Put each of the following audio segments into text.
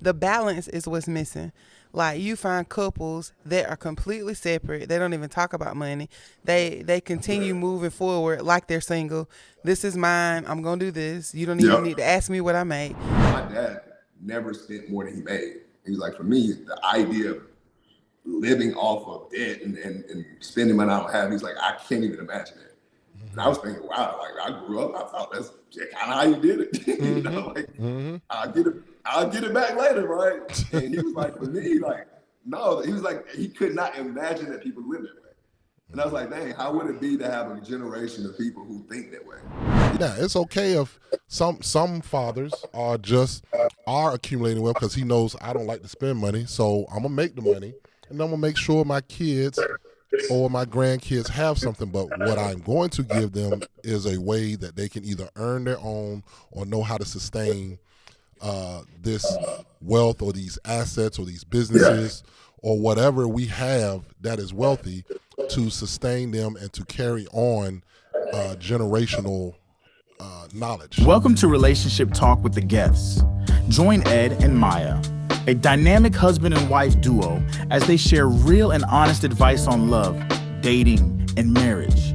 The balance is what's missing. Like you find couples that are completely separate. They don't even talk about money. They continue moving forward like they're single. This is mine. I'm gonna do this. You don't even need to ask me what I make. My dad never spent more than he made. He was like, for me, the idea of living off of debt and spending money I don't have, he's like, I can't even imagine it. And I was thinking, wow, like I grew up, I thought that's kind of how you did it. You know, like I'll get it back later, right? And he was like, for me, like, no, he was like, he could not imagine that people live that way. And I was like, dang, how would it be to have a generation of people who think that way? Yeah, it's okay if some fathers are accumulating wealth because he knows I don't like to spend money, so I'm gonna make the money and I'm gonna make sure my kids or my grandkids have something. But what I'm going to give them is a way that they can either earn their own or know how to sustain this wealth or these assets or these businesses or whatever we have that is wealthy to sustain them and to carry on generational knowledge. Welcome to Relationship Talk with the Guests. Join Ed and Maya, a dynamic husband and wife duo, as they share real and honest advice on love, dating, and marriage.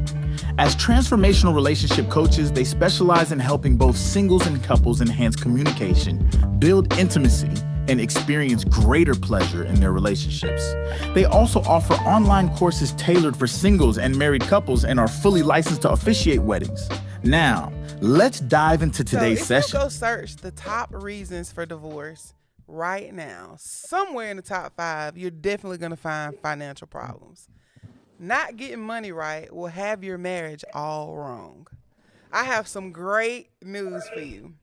As transformational relationship coaches, they specialize in helping both singles and couples enhance communication, build intimacy, and experience greater pleasure in their relationships. They also offer online courses tailored for singles and married couples and are fully licensed to officiate weddings. Now, let's dive into today's session. If you go search the top reasons for divorce right now, somewhere in the top 5, you're definitely going to find financial problems. Not getting money right will have your marriage all wrong. I have some great news for you.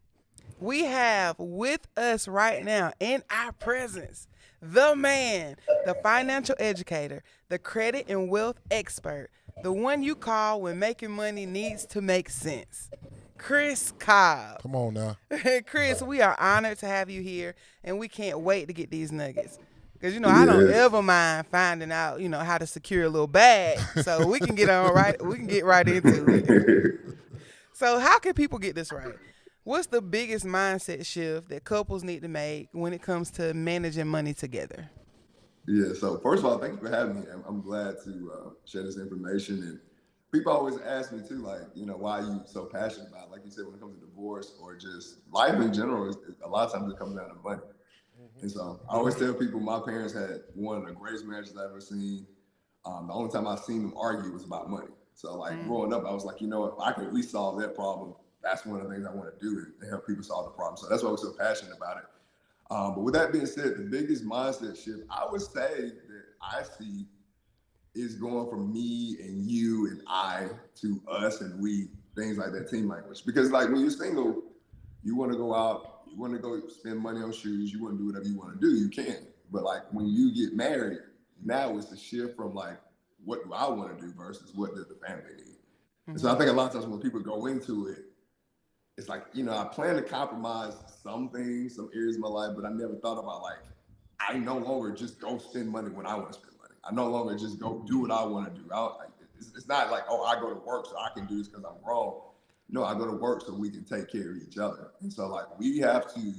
We have with us right now in our presence, the man, the financial educator, the credit and wealth expert, the one you call when making money needs to make sense, Chris Cobb. Come on now. Chris, we are honored to have you here, and we can't wait to get these nuggets. Because, I don't ever mind finding out, how to secure a little bag. So we can get right into it. So how can people get this right? What's the biggest mindset shift that couples need to make when it comes to managing money together? Yeah, so first of all, thank you for having me. I'm glad to share this information. And people always ask me too, like, why are you so passionate about it? Like you said, when it comes to divorce or just life in general, a lot of times it comes down to money. And so I always tell people my parents had one of the greatest marriages I've ever seen. The only time I've seen them argue was about money. So growing up, I was like, if I can at least solve that problem, that's one of the things I want to do to help people solve the problem. So that's why I was so passionate about it. But with that being said, the biggest mindset shift I would say that I see is going from me and you and I to us and we, things like that, team language. Because when you're single, you want to go out, you want to go spend money on shoes, you want to do whatever you want to do, you can. But when you get married, now it's a shift from what do I want to do versus what does the family need. Mm-hmm. And so I think a lot of times when people go into it, it's I plan to compromise some things, some areas of my life, but I never thought about I no longer just go spend money when I want to spend money. I no longer just go do what I want to do. It's not I go to work so I can do this because I'm grown. No, I go to work so we can take care of each other. And so we have to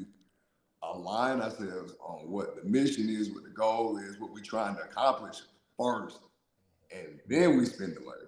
align ourselves on what the mission is, what the goal is, what we're trying to accomplish first, and then we spend the money.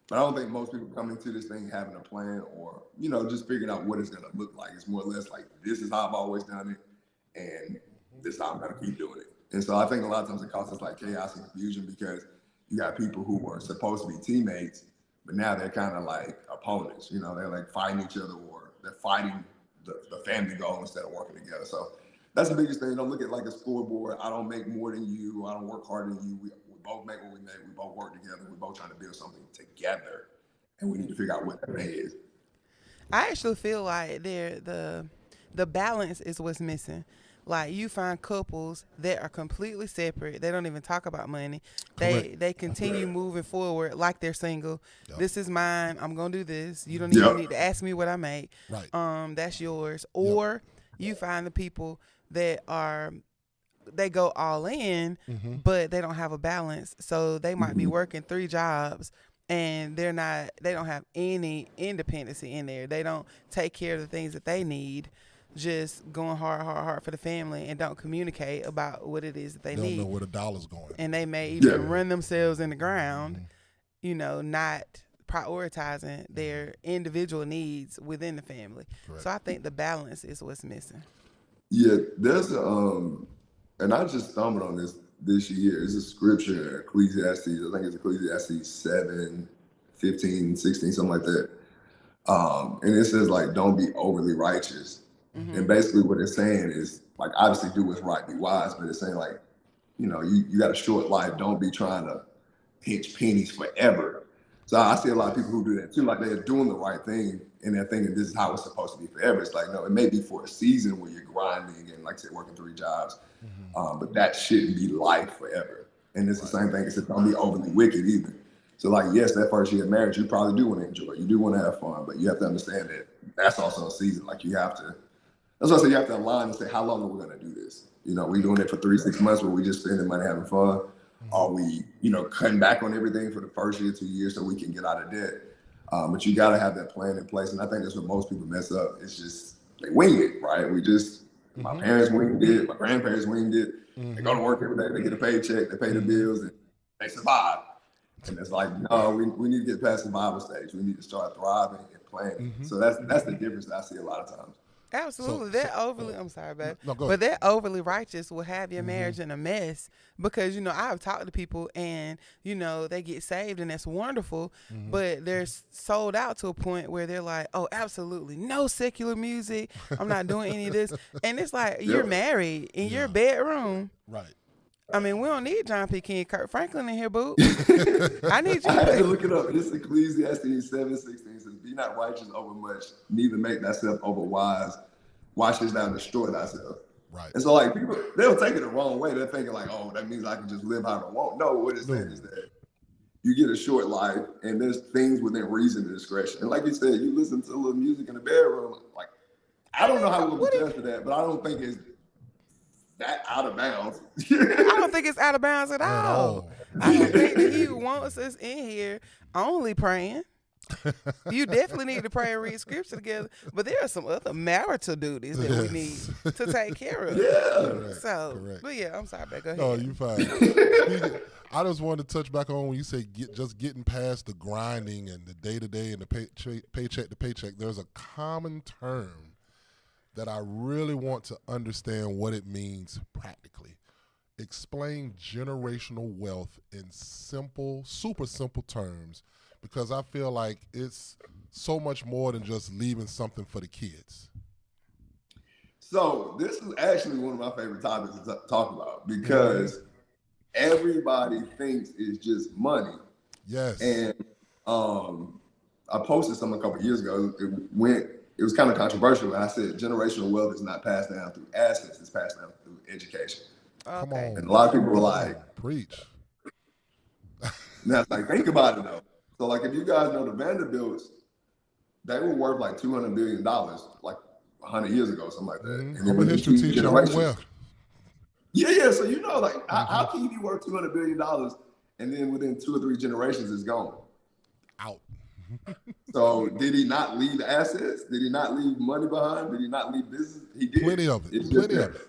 But I don't think most people come into this thing having a plan or, just figuring out what it's going to look like. It's more or less this is how I've always done it, and this is how I'm going to keep doing it. And so I think a lot of times it causes chaos and confusion because you got people who were supposed to be teammates, but now they're kind of opponents. They're fighting each other or they're fighting the family goal instead of working together. So that's the biggest thing. Don't look at a scoreboard. I don't make more than you. I don't work harder than you. We both make what we make. We both work together. We're both trying to build something together, and we need to figure out what that is. I actually feel like the balance is what's missing. You find couples that are completely separate. They don't even talk about money. They continue moving forward like they're single. Yep. This is mine. I'm gonna do this. You don't even need to ask me what I make. Right. That's yours. Or you find the people that they go all in, but they don't have a balance. So they might be working 3 jobs and they don't have any independency in there. They don't take care of the things that they need. just going hard for the family and don't communicate about what it is that they They don't need. know where the dollar's going. And they may even Yeah. run themselves in the ground, not prioritizing their individual needs within the family. Correct. So I think the balance is what's missing. Yeah, there's and I just stumbled on this year. It's a scripture, Ecclesiastes. I think it's Ecclesiastes 7, 15, 16, something like that. And it says like, don't be overly righteous. And basically what it's saying is like, obviously do what's right, be wise, but it's saying like, you got a short life. Don't be trying to pinch pennies forever. So I see a lot of people who do that too. Like they're doing the right thing and they're thinking this is how it's supposed to be forever. It's like, no, it may be for a season where you're grinding and like I said, working 3 jobs, but that shouldn't be life forever. And it's the same thing. It's don't be overly wicked either. So like, yes, that first year of marriage, you probably do want to enjoy. You do want to have fun, but you have to understand that that's also a season. Like you have to, that's why I say you have to align and say, how long are we going to do this? We doing it for 3-6 months where we just spending money having fun. Are we, cutting back on everything for the first year, 2 years so we can get out of debt? But you got to have that plan in place. And I think that's what most people mess up. It's just, they wing it, right? My parents winged it. My grandparents winged it. They go to work every day. They get a paycheck. They pay the bills and they survive. And it's like, no, we need to get past the survival stage. We need to start thriving and planning. So that's the difference that I see a lot of times. Absolutely. I'm sorry, babe. No, go but ahead. they're overly righteous will have your marriage in a mess because, I've talked to people and, they get saved and that's wonderful, but they're sold out to a point where they're like, oh, absolutely no secular music. I'm not doing any of this. And it's like, you're married in your bedroom. Right. I mean, we don't need John P. King, Kirk Franklin in here, boo. I need you. I had to look it up. It's Ecclesiastes 7:16 says, be not righteous over much, neither make thyself over wise. Watch this thou destroy thyself. Right. And so like people, they'll take it the wrong way. They're thinking like, oh, that means I can just live how I want. No, what it's saying is that you get a short life and there's things within reason and discretion. And like you said, you listen to a little music in the bedroom. Like, I don't know how we'll be judged for that, but I don't think it's that out of bounds. I don't think it's out of bounds at all. I don't think that he wants us in here only praying. You definitely need to pray and read scripture together, but there are some other marital duties that we need to take care of. Yeah. Correct. But yeah, I'm sorry, babe. Go ahead. No, you fine. I just wanted to touch back on when you say just getting past the grinding and the day-to-day and the paycheck to paycheck. There's a common term that I really want to understand what it means practically. Explain generational wealth in simple, super simple terms, because I feel like it's so much more than just leaving something for the kids. So this is actually one of my favorite topics to talk about because everybody thinks it's just money. Yes. And I posted something a couple of years ago. It was kind of controversial. And I said generational wealth is not passed down through assets; it's passed down through education. Come on. And a lot of people were like, preach. Now it's like, think about it though. So like, if you guys know the Vanderbilts, they were worth like $200 billion like 100 years ago, something like that. And I'm a history teacher. I'm aware. Yeah. So like, how can you be worth $200 billion and then within 2 or 3 generations it's gone? Out. So did he not leave assets? Did he not leave money behind? Did he not leave business? He did. Plenty of it.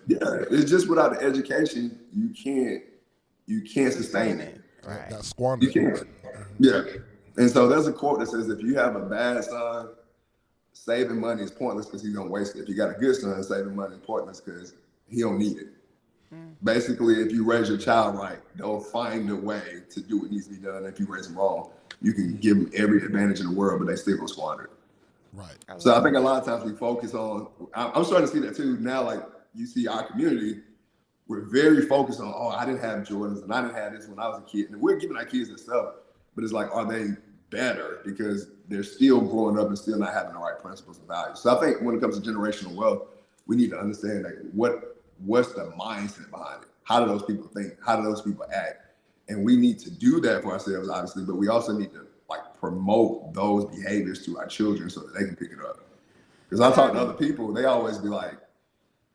Yeah, it's just without the education, you can't sustain it. Right. That squander. You can't. Yeah. And so there's a quote that says, if you have a bad son, saving money is pointless because he's gonna waste it. If you got a good son, saving money is pointless because he don't need it. Basically, if you raise your child right, they'll find a way to do what needs to be done. If you raise them wrong, you can give them every advantage in the world, but they still gonna squander it. Right. So I think a lot of times we focus on, I'm starting to see that too now, like you see our community, we're very focused on, oh, I didn't have Jordans and I didn't have this when I was a kid. And we're giving our kids this stuff, but it's like, are they better? Because they're still growing up and still not having the right principles and values. So I think when it comes to generational wealth, we need to understand like what's the mindset behind it? How do those people think? How do those people act? And we need to do that for ourselves, obviously, but we also need to like promote those behaviors to our children so that they can pick it up. Because I talk to other people, they always be like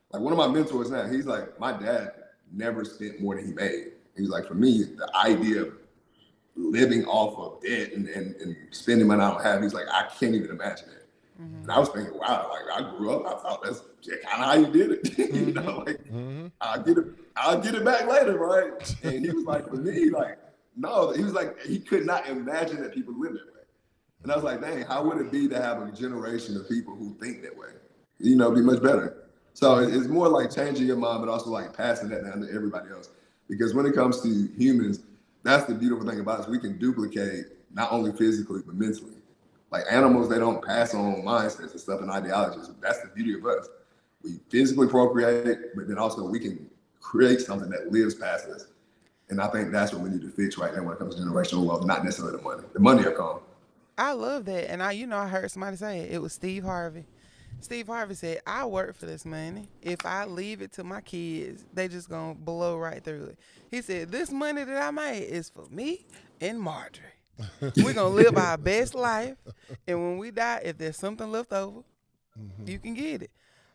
one of my mentors now, he's like, my dad never spent more than he made. He's like, for me, the idea of living off of debt and spending money I don't have, he's like, I can't even imagine it. And I was thinking, wow, like I grew up, I thought that's kind of how you did it. You know, like I'll get it back later, right? And he was like, for me, like, no, he was like, he could not imagine that people live that way. And I was like, dang, how would it be to have a generation of people who think that way? You know, it'd be much better. So it's more like changing your mind, but also like passing that down to everybody else. Because when it comes to humans, that's the beautiful thing about us. We can duplicate not only physically, but mentally. Like animals, they don't pass on mindsets and stuff and ideologies. That's the beauty of us. We physically procreate, but then also we can create something that lives past us. And I think that's what we need to fix right now when it comes to generational wealth, not necessarily the money. The money will come. I love that. And I heard somebody say it. It was Steve Harvey. Steve Harvey said, I work for this money. If I leave it to my kids, they just going to blow right through it. He said, this money that I made is for me and Marjorie. We're going to live our best life. And when we die, if there's something left over, you can get it.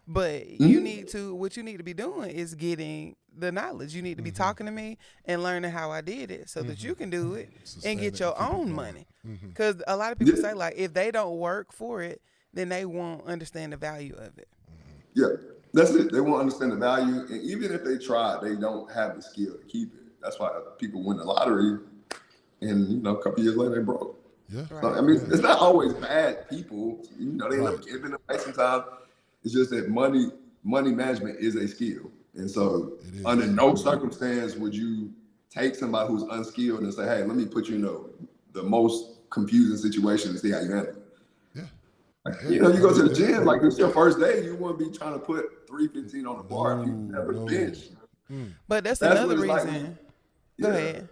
But what you need to be doing is getting the knowledge. You need to be talking to me and learning how I did it so that you can do it and get your own money. Because a lot of people say, like, if they don't work for it, then they won't understand the value of it. Yeah, that's it. They won't understand the value. And even if they try, they don't have the skill to keep it. That's why people win the lottery and, a couple years later, they broke. Yeah. So, I mean, it's not always bad people. They end up giving away sometimes. It's just that money management is a skill. And so under no circumstance would you take somebody who's unskilled and say, hey, let me put you in the most confusing situation and see how you handle it. You go to the gym, like it's your first day, you wouldn't be trying to put 315 on the bar if you have a bench. But that's another reason. Go ahead.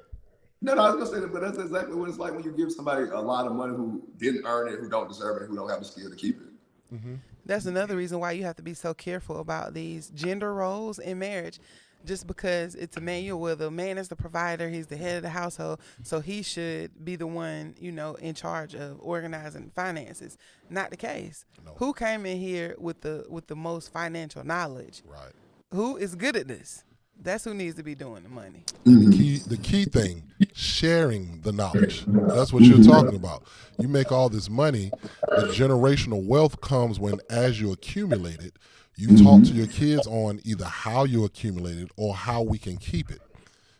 No, I was gonna say that, but that's exactly what it's like when you give somebody a lot of money who didn't earn it, who don't deserve it, who don't have the skill to keep it. That's another reason why you have to be so careful about these gender roles in marriage. Just because it's a manual where the man is the provider, he's the head of the household, so he should be the one, in charge of organizing finances. Not the case. No. Who came in here with the most financial knowledge? Right. Who is good at this? That's who needs to be doing the money. The key thing, sharing the knowledge. That's what you're talking about. You make all this money, the generational wealth comes when, as you accumulate it, you talk to your kids on either how you accumulate it or how we can keep it.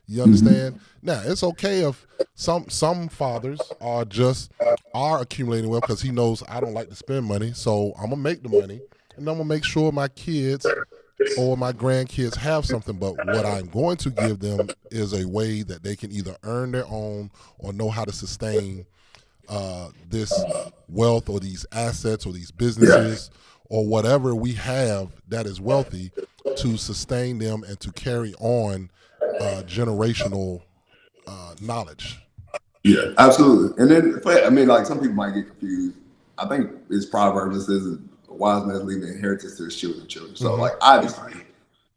You understand? Now, it's okay if some fathers are accumulating wealth because he knows I don't like to spend money, so I'm going to make the money, and I'm going to make sure my kids or my grandkids have something. But what I'm going to give them is a way that they can either earn their own or know how to sustain this wealth or these assets or these businesses or whatever we have that is wealthy to sustain them and to carry on generational knowledge. Yeah, absolutely. And then, like some people might get confused. I think it's Proverbs that says a wise man leaves an inheritance to his children. So, like, obviously,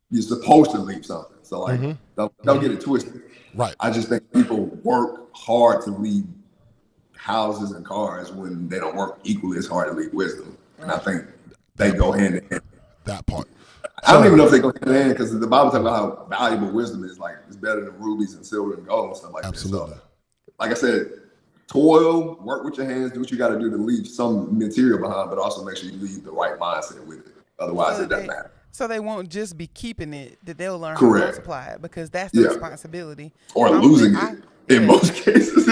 you're supposed to leave something. So, like, don't get it twisted. Right. I just think people work hard to leave houses and cars when they don't work equally as hard to leave wisdom. And I think they go hand in hand. That part. I don't even know if they go hand in hand because the Bible talks about how valuable wisdom is. Like, it's better than rubies and silver and gold and stuff like that. Absolutely. So, like I said, toil, work with your hands, do what you got to do to leave some material behind, but also make sure you leave the right mindset with it. Otherwise, it doesn't matter. So they won't just be keeping it, that they'll learn Correct. how to multiply it because that's the responsibility. Or losing it. In most cases.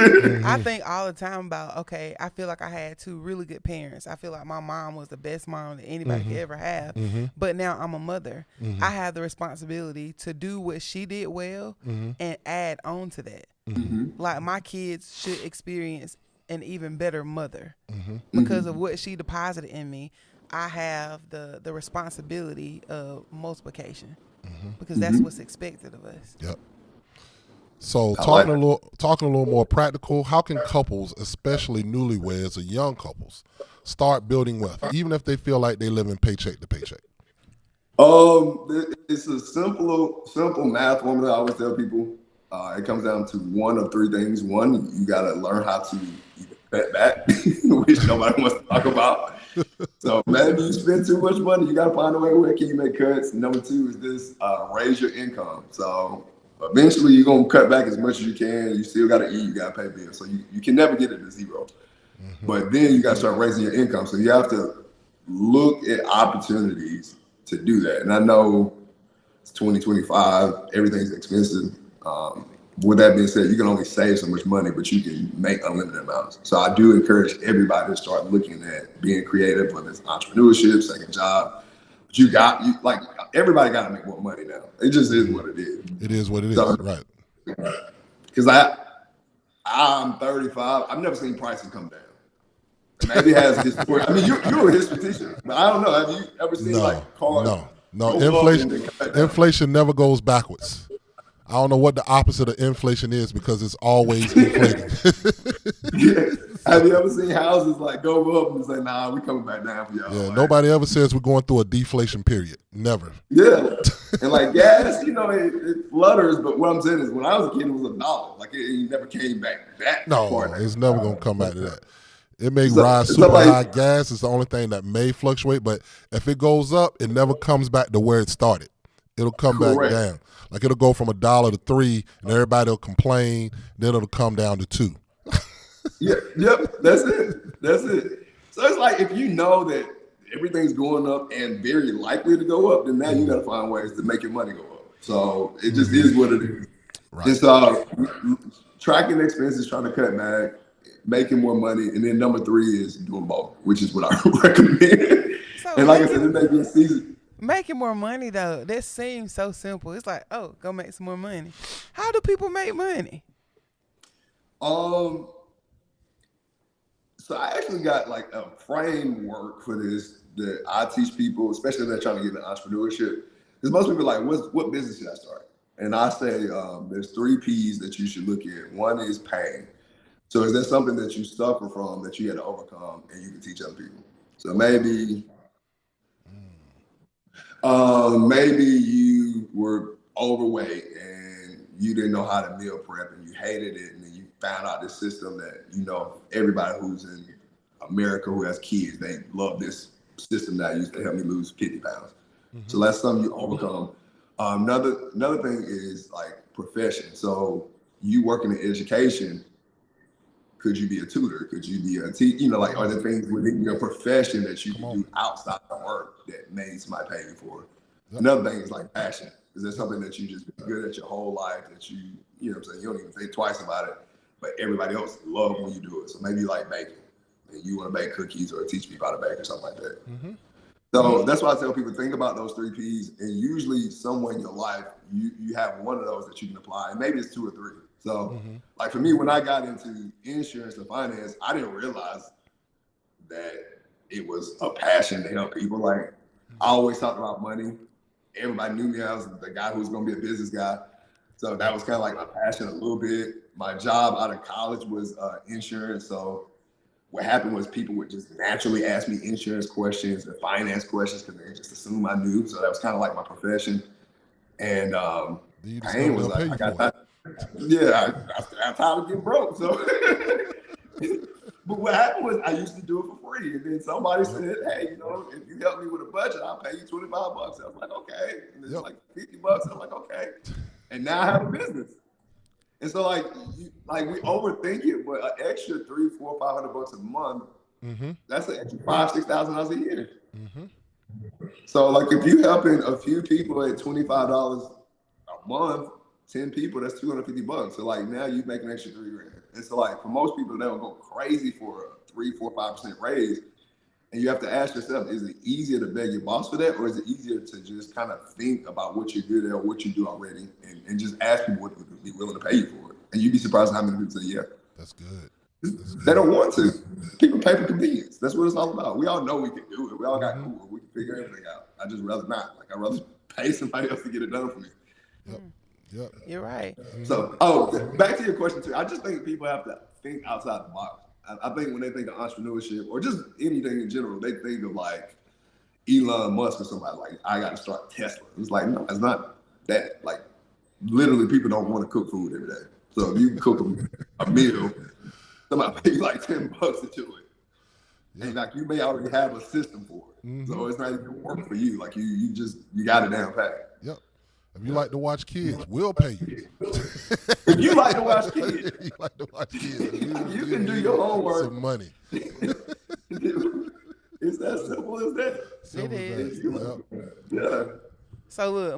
I think all the time about, okay, I feel like I had two really good parents. I feel like my mom was the best mom that anybody could ever have. But now I'm a mother. I have the responsibility to do what she did well and add on to that. Like my kids should experience an even better mother because of what she deposited in me. I have the responsibility of multiplication because that's what's expected of us. Yep. So talking a little more practical, how can couples, especially newlyweds or young couples, start building wealth, even if they feel like they're living paycheck to paycheck? It's a simple math formula. I always tell people it comes down to one of three things. One, you got to learn how to either cut back, which nobody wants to talk about. So maybe you spend too much money. You got to find a way where can you make cuts. Number two is this: raise your income. So eventually you're going to cut back as much as you can. You still got to eat. You got to pay bills. So you can never get it to zero. But then you got to start raising your income. So you have to look at opportunities to do that. And I know it's 2025, everything's expensive. With that being said, you can only save so much money, but you can make unlimited amounts. So I do encourage everybody to start looking at being creative, whether it's entrepreneurship, second job. But everybody got to make more money now. It just is what it is. It is what it is, So, right? Because I'm 35. I've never seen prices come down. Maybe it has history. I mean, you're a history teacher, but I don't know. Have you ever seen cars? No. Inflation never goes backwards. I don't know what the opposite of inflation is because it's always inflating. Yeah. Have you ever seen houses go up and say, "Nah, we coming back down for y'all"? Yeah, nobody ever says we're going through a deflation period. Never. Yeah, and gas, it flutters. But what I'm saying is, when I was a kid, it was $1. It never came back that far. No, it's never gonna come back to that. It may rise super high. Gas is the only thing that may fluctuate, but if it goes up, it never comes back to where it started. It'll come back down. It'll go from $1 to $3, and everybody will complain. Then it'll come down to $2. Yep. That's it. So it's if you know that everything's going up and very likely to go up, then now you got to find ways to make your money go up. So it just is what it is. Right. It's tracking expenses, trying to cut back, making more money, and then number 3 is doing both, which is what I recommend. So and like I said, it may be a season. Making more money though, that seems so simple. It's go make some more money. How do people make money? So I actually got a framework for this that I teach people, especially if they're trying to get into entrepreneurship. Because most people are what business should I start? And I say there's 3 P's that you should look at. One is pain. So is there something that you suffer from that you had to overcome and you can teach other people? So maybe you were overweight and you didn't know how to meal prep and you hated it, and then you found out this system that everybody who's in America who has kids, they love this system that used to help me lose 50 pounds. Mm-hmm. So that's something you overcome. Another thing is profession. So you working in education, could you be a tutor? Could you be a teacher? Are there things within your profession that you can do outside of work that maybe somebody pay you for? Yep. Another thing is passion. Is there something that you just been good at your whole life that you know what I'm saying, you don't even think twice about it, but everybody else love when you do it? So maybe you like baking and you want to bake cookies or teach people how to bake or something like that. Mm-hmm. So that's why I tell people, think about those 3 Ps, and usually somewhere in your life, you have one of those that you can apply, and maybe it's 2 or 3. So for me, when I got into insurance and finance, I didn't realize that it was a passion to help people. I always talked about money. Everybody knew me. I was the guy who was going to be a business guy. So that was kind of my passion a little bit. My job out of college was insurance. So what happened was people would just naturally ask me insurance questions and finance questions because they just assumed I knew. So that was kind of my profession. And pain was I got that. Yeah, I'm tired of getting broke. So, but what happened was I used to do it for free, and then somebody said, "Hey, if you help me with a budget, I'll pay you $25." I was okay, and it's $50. I'm okay, and now I have a business. And so we overthink it, but an extra $300, $400, $500 a month, that's an extra $5,000-$6,000 a year. Mm-hmm. So if you helping a few people at $25 a month, 10 people, that's $250. So now you make an extra $3,000. And so for most people, they'll go crazy for a 3, 4, 5% raise. And you have to ask yourself, is it easier to beg your boss for that? Or is it easier to just kind of think about what you're good at or what you do already and just ask people what would be willing to pay you for it? And you'd be surprised how many people say, yeah. That's good. They don't want to. People pay for convenience. That's what it's all about. We all know we can do it. We all got cool. We can figure everything out. I just rather not. I'd rather pay somebody else to get it done for me. Yep. Yep. You're right. So, back to your question too. I just think people have to think outside the box. I think when they think of entrepreneurship or just anything in general, they think of Elon Musk or somebody I got to start Tesla. It's no, it's not that. Literally, people don't want to cook food every day. So if you can cook a meal, somebody pay you $10 to do it. Yeah. And you may already have a system for it. Mm-hmm. So it's not even work for you. You got it down pat. Yep. If you like to watch kids, we'll pay you. If you like to watch kids, you can do your homework. Some money. If It's that simple as that. Simple It as is. that. Yep. Yeah. So look,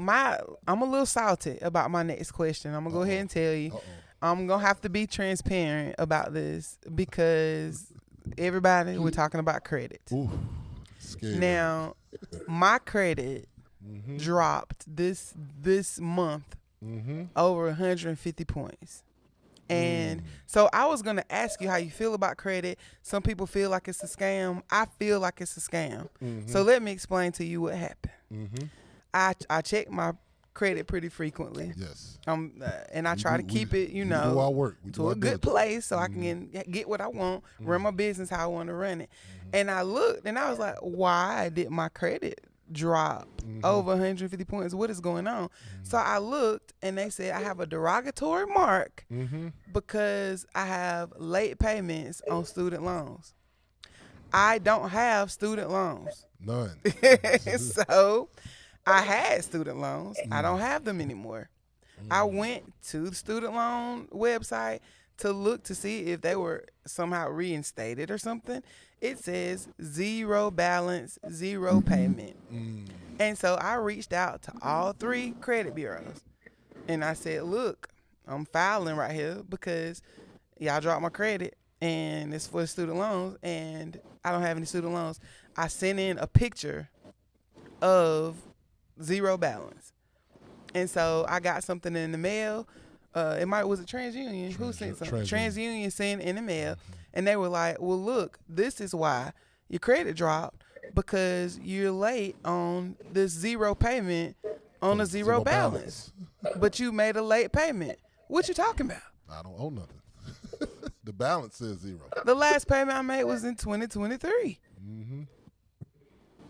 I'm a little salty about my next question. I'm gonna go ahead and tell you. I'm gonna have to be transparent about this because everybody we're talking about credit. Ooh, scary. Now, my credit dropped this month over 150 points. And so I was going to ask you how you feel about credit. Some people feel like it's a scam. I feel like it's a scam. So let me explain to you what happened. I check my credit pretty frequently. Yes. And I try to keep it, we do our work. We do to our a good diligence. place so I can get what I want, run my business how I want to run it. And I looked and I was like, why did my credit drop over 150 points? What is going on? So I looked and they said I have a derogatory mark because I have late payments on student loans. I don't have student loans. None. So I had student loans. I don't have them anymore. I went to the student loan website to look to see if they were somehow reinstated or something. It says zero balance, zero payment. And so I reached out to all 3 credit bureaus. And I said, look, I'm filing right here because y'all dropped my credit and it's for student loans and I don't have any student loans. I sent in a picture of zero balance. And so I got something in the mail. Was it TransUnion? Who sent something? TransUnion sent in the mail. And they were like, well, look, this is why your credit dropped because you're late on this zero payment on a zero balance. But you made a late payment. What you talking about? I don't owe nothing. The balance says zero. The last payment I made was in 2023.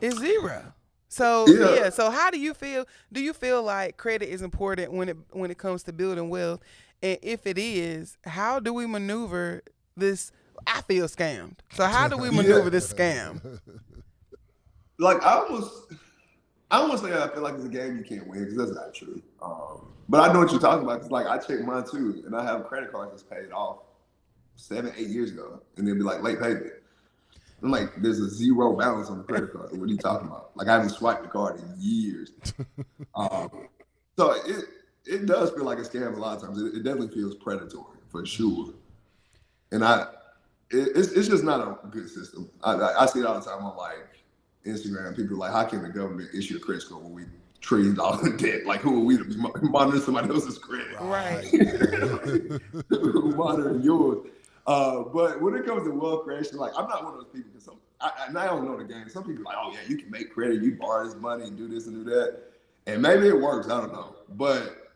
It's zero. So yeah. So how do you feel? Do you feel like credit is important when it comes to building wealth? And if it is, how do we maneuver this? I feel scammed. So how do we maneuver this scam? Like I don't want to say I feel like it's a game you can't win because that's not true. But I know what you're talking about. Cause like I check mine too, and I have credit cards that's paid off 7-8 years ago, and they'll be like late payment. I'm like, there's a zero balance on the credit card. What are you talking about? Like I haven't swiped the card in years. So it does feel like a scam a lot of times. It definitely feels predatory for sure. And it's just not a good system. I see it all the time on like Instagram. People are like, how can the government issue a credit score when we trillions dollars in debt? Like who are we to be monitoring somebody else's credit? Right. Who monitoring yours? But when it comes to wealth creation, like I'm not one of those people because I don't know the game. Some people are like, oh yeah, you can make credit, you borrow this money and do this and do that. And maybe it works, I don't know. But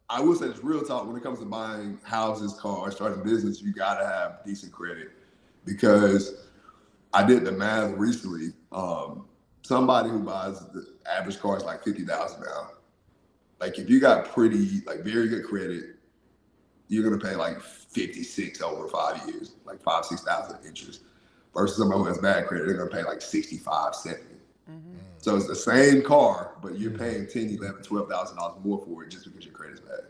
I will say it's real talk when it comes to buying houses, cars, starting business, you gotta have decent credit. Because I did the math recently. Somebody who buys the average car is like $50,000 now. Like if you got very good credit, you're gonna pay like 56 over 5 years, like 5,000-6,000 interest. Versus somebody who has bad credit, they're gonna pay like 65, 70. So it's the same car, but you're paying $10,000, $11,000, $12,000 more for it just because your credit's bad.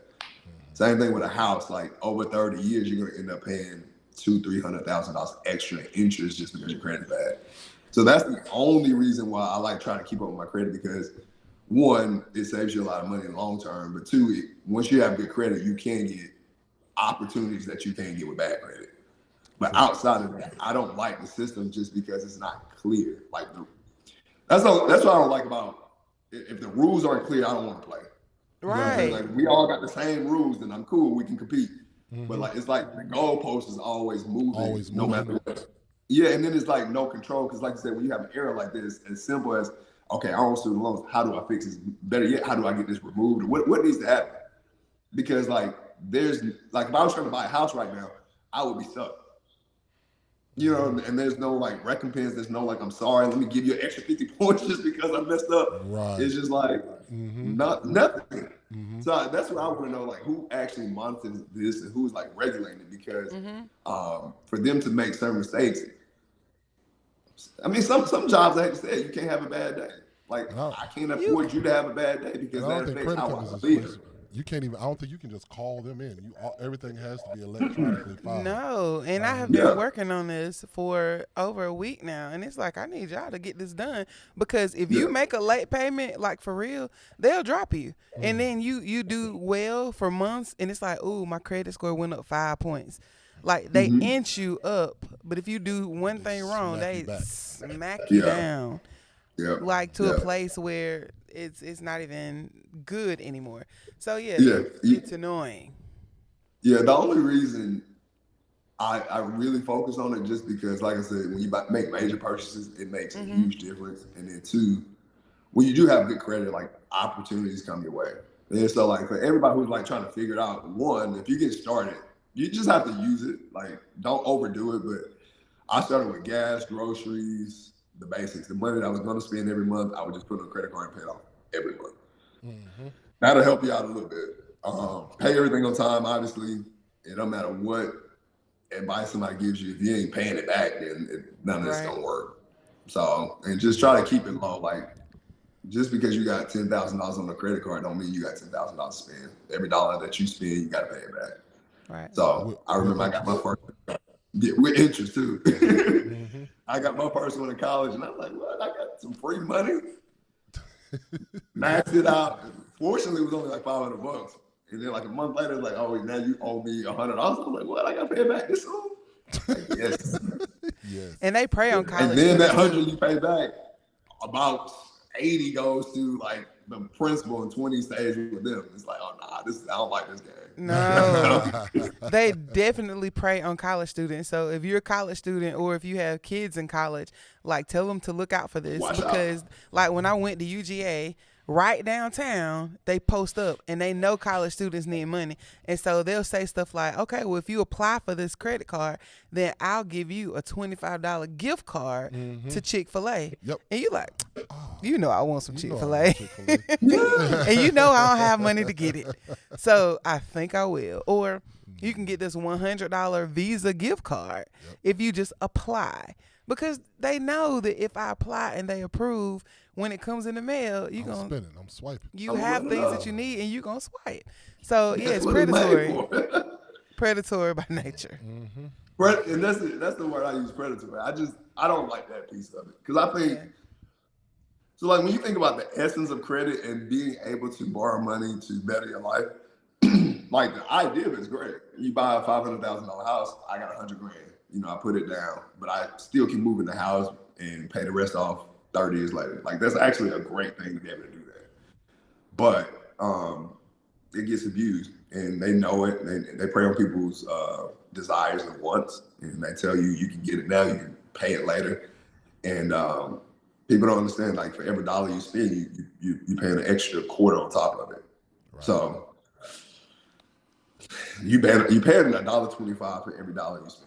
Same thing with a house. Like over 30 years, you're gonna end up paying $200,000-$300,000 extra in interest just because your credit's bad. So that's the only reason why I like trying to keep up with my credit because one, it saves you a lot of money in the long term, but two, once you have good credit, you can get opportunities that you can't get with bad credit. But outside of that, I don't like the system just because it's not clear. Like that's what I don't like about if the rules aren't clear, I don't want to play. Right. You know, like we all got the same rules, then I'm cool. We can compete. But like it's like the goalpost is always moving, no matter what. Yeah, and then it's like no control because, like you said, when you have an error like this, as simple as okay, I own student loans. How do I fix this? Better yet, how do I get this removed? What needs to happen? Because like there's like if I was trying to buy a house right now, I would be stuck. You know, and there's no like recompense. There's no like I'm sorry. Let me give you an extra 50 points just because I messed up. Right. It's just like nothing. So that's what I want to know, like who actually monitors this and who's like regulating it because for them to make certain mistakes. I mean, some jobs I hate to say you can't have a bad day. Like I can't afford you to have a bad day because that affects how I live. You can't even. I don't think you can just call them in. Everything has to be electronically filed. No, and I have been working on this for over a week now, and it's like I need y'all to get this done because if you make a late payment, like for real, they'll drop you, and then you do well for months, and it's like, ooh, my credit score went up 5 points. Like they inch you up, but if you do one thing wrong, they smack you down, like to a place where it's not even good anymore. So it's annoying. Yeah, the only reason I really focus on it just because, like I said, when you make major purchases, it makes a huge difference. And then two, when you do have good credit, like opportunities come your way. And so like for everybody who's like trying to figure it out, one, if you get started, you just have to use it. Like don't overdo it. But I started with gas, groceries, the basics. The money that I was going to spend every month, I would just put on a credit card and pay it off every month. That'll help you out a little bit. Pay everything on time, obviously. It don't matter what advice somebody gives you. If you ain't paying it back, then none of this gonna work. So, and just try to keep it low. Like, just because you got $10,000 on a credit card don't mean you got $10,000 to spend. Every dollar that you spend, you got to pay it back. Right. So, I remember I got my first, with interest too. I got my first one in college, and I'm like, what? I got some free money. Maxed it out. Fortunately, it was only like $500. And then like a month later, it's like, oh, now you owe me $100. I'm like, what? I got to pay it back this soon? Like, yes. And they prey on college. And then that 100 you pay back, about 80 goes to like the principal and 20 stays with them. It's like, oh, nah, I don't like this game. No, they definitely prey on college students. So if you're a college student or if you have kids in college, like tell them to look out for this. Because like when I went to UGA, right downtown, they post up and they know college students need money. And so they'll say stuff like, okay, well, if you apply for this credit card, then I'll give you a $25 gift card to Chick-fil-A. Yep. And you're like, you know I want some Chick-fil-A. And you know I don't have money to get it. So I think I will. Or you can get this $100 Visa gift card if you just apply. Because they know that if I apply and they approve, when it comes in the mail, I'm swiping. You have things that you need, and you're gonna swipe. So yeah, it's predatory. Predatory by nature. And that's the word I use, predatory. I don't like that piece of it because I think so. Like when you think about the essence of credit and being able to borrow money to better your life, like the idea of it is great. You buy a $500,000 house, I got $100,000. You know, I put it down, but I still can move in the house and pay the rest off 30 years later. Like that's actually a great thing to be able to do that. But it gets abused and they know it. They prey on people's desires and wants, and they tell you you can get it now, you can pay it later. And people don't understand, like for every dollar you spend, you pay an extra quarter on top of it. Right. So you paying $1.25 for every dollar you spend.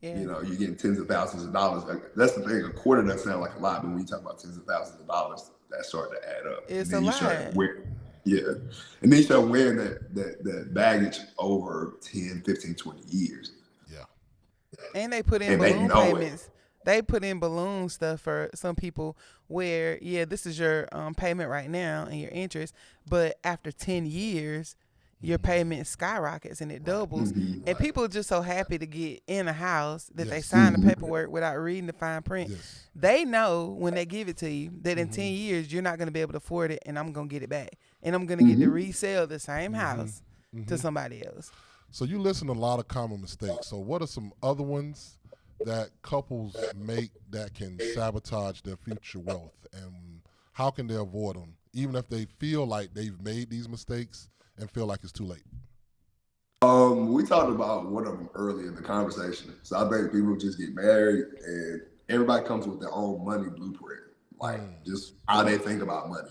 You know, you're getting tens of thousands of dollars. Like, that's the thing. A quarter doesn't sound like a lot, but when you talk about tens of thousands of dollars, that starts to add up. It's a lot. And then you start wearing that baggage over 10, 15, 20 years. Yeah. And they put in balloon payments. They put in balloon stuff for some people where, this is your payment right now and your interest, but after 10 years, your payment skyrockets and it doubles. And people are just so happy to get in a house that they sign the paperwork without reading the fine print. They know when they give it to you that in 10 years, you're not going to be able to afford it and I'm going to get it back. And I'm going to get to resell the same house to somebody else. So you listen to a lot of common mistakes. So what are some other ones that couples make that can sabotage their future wealth? And how can they avoid them? Even if they feel like they've made these mistakes and feel like it's too late? We talked about one of them early in the conversation. So I think people just get married and everybody comes with their own money blueprint, like just how they think about money.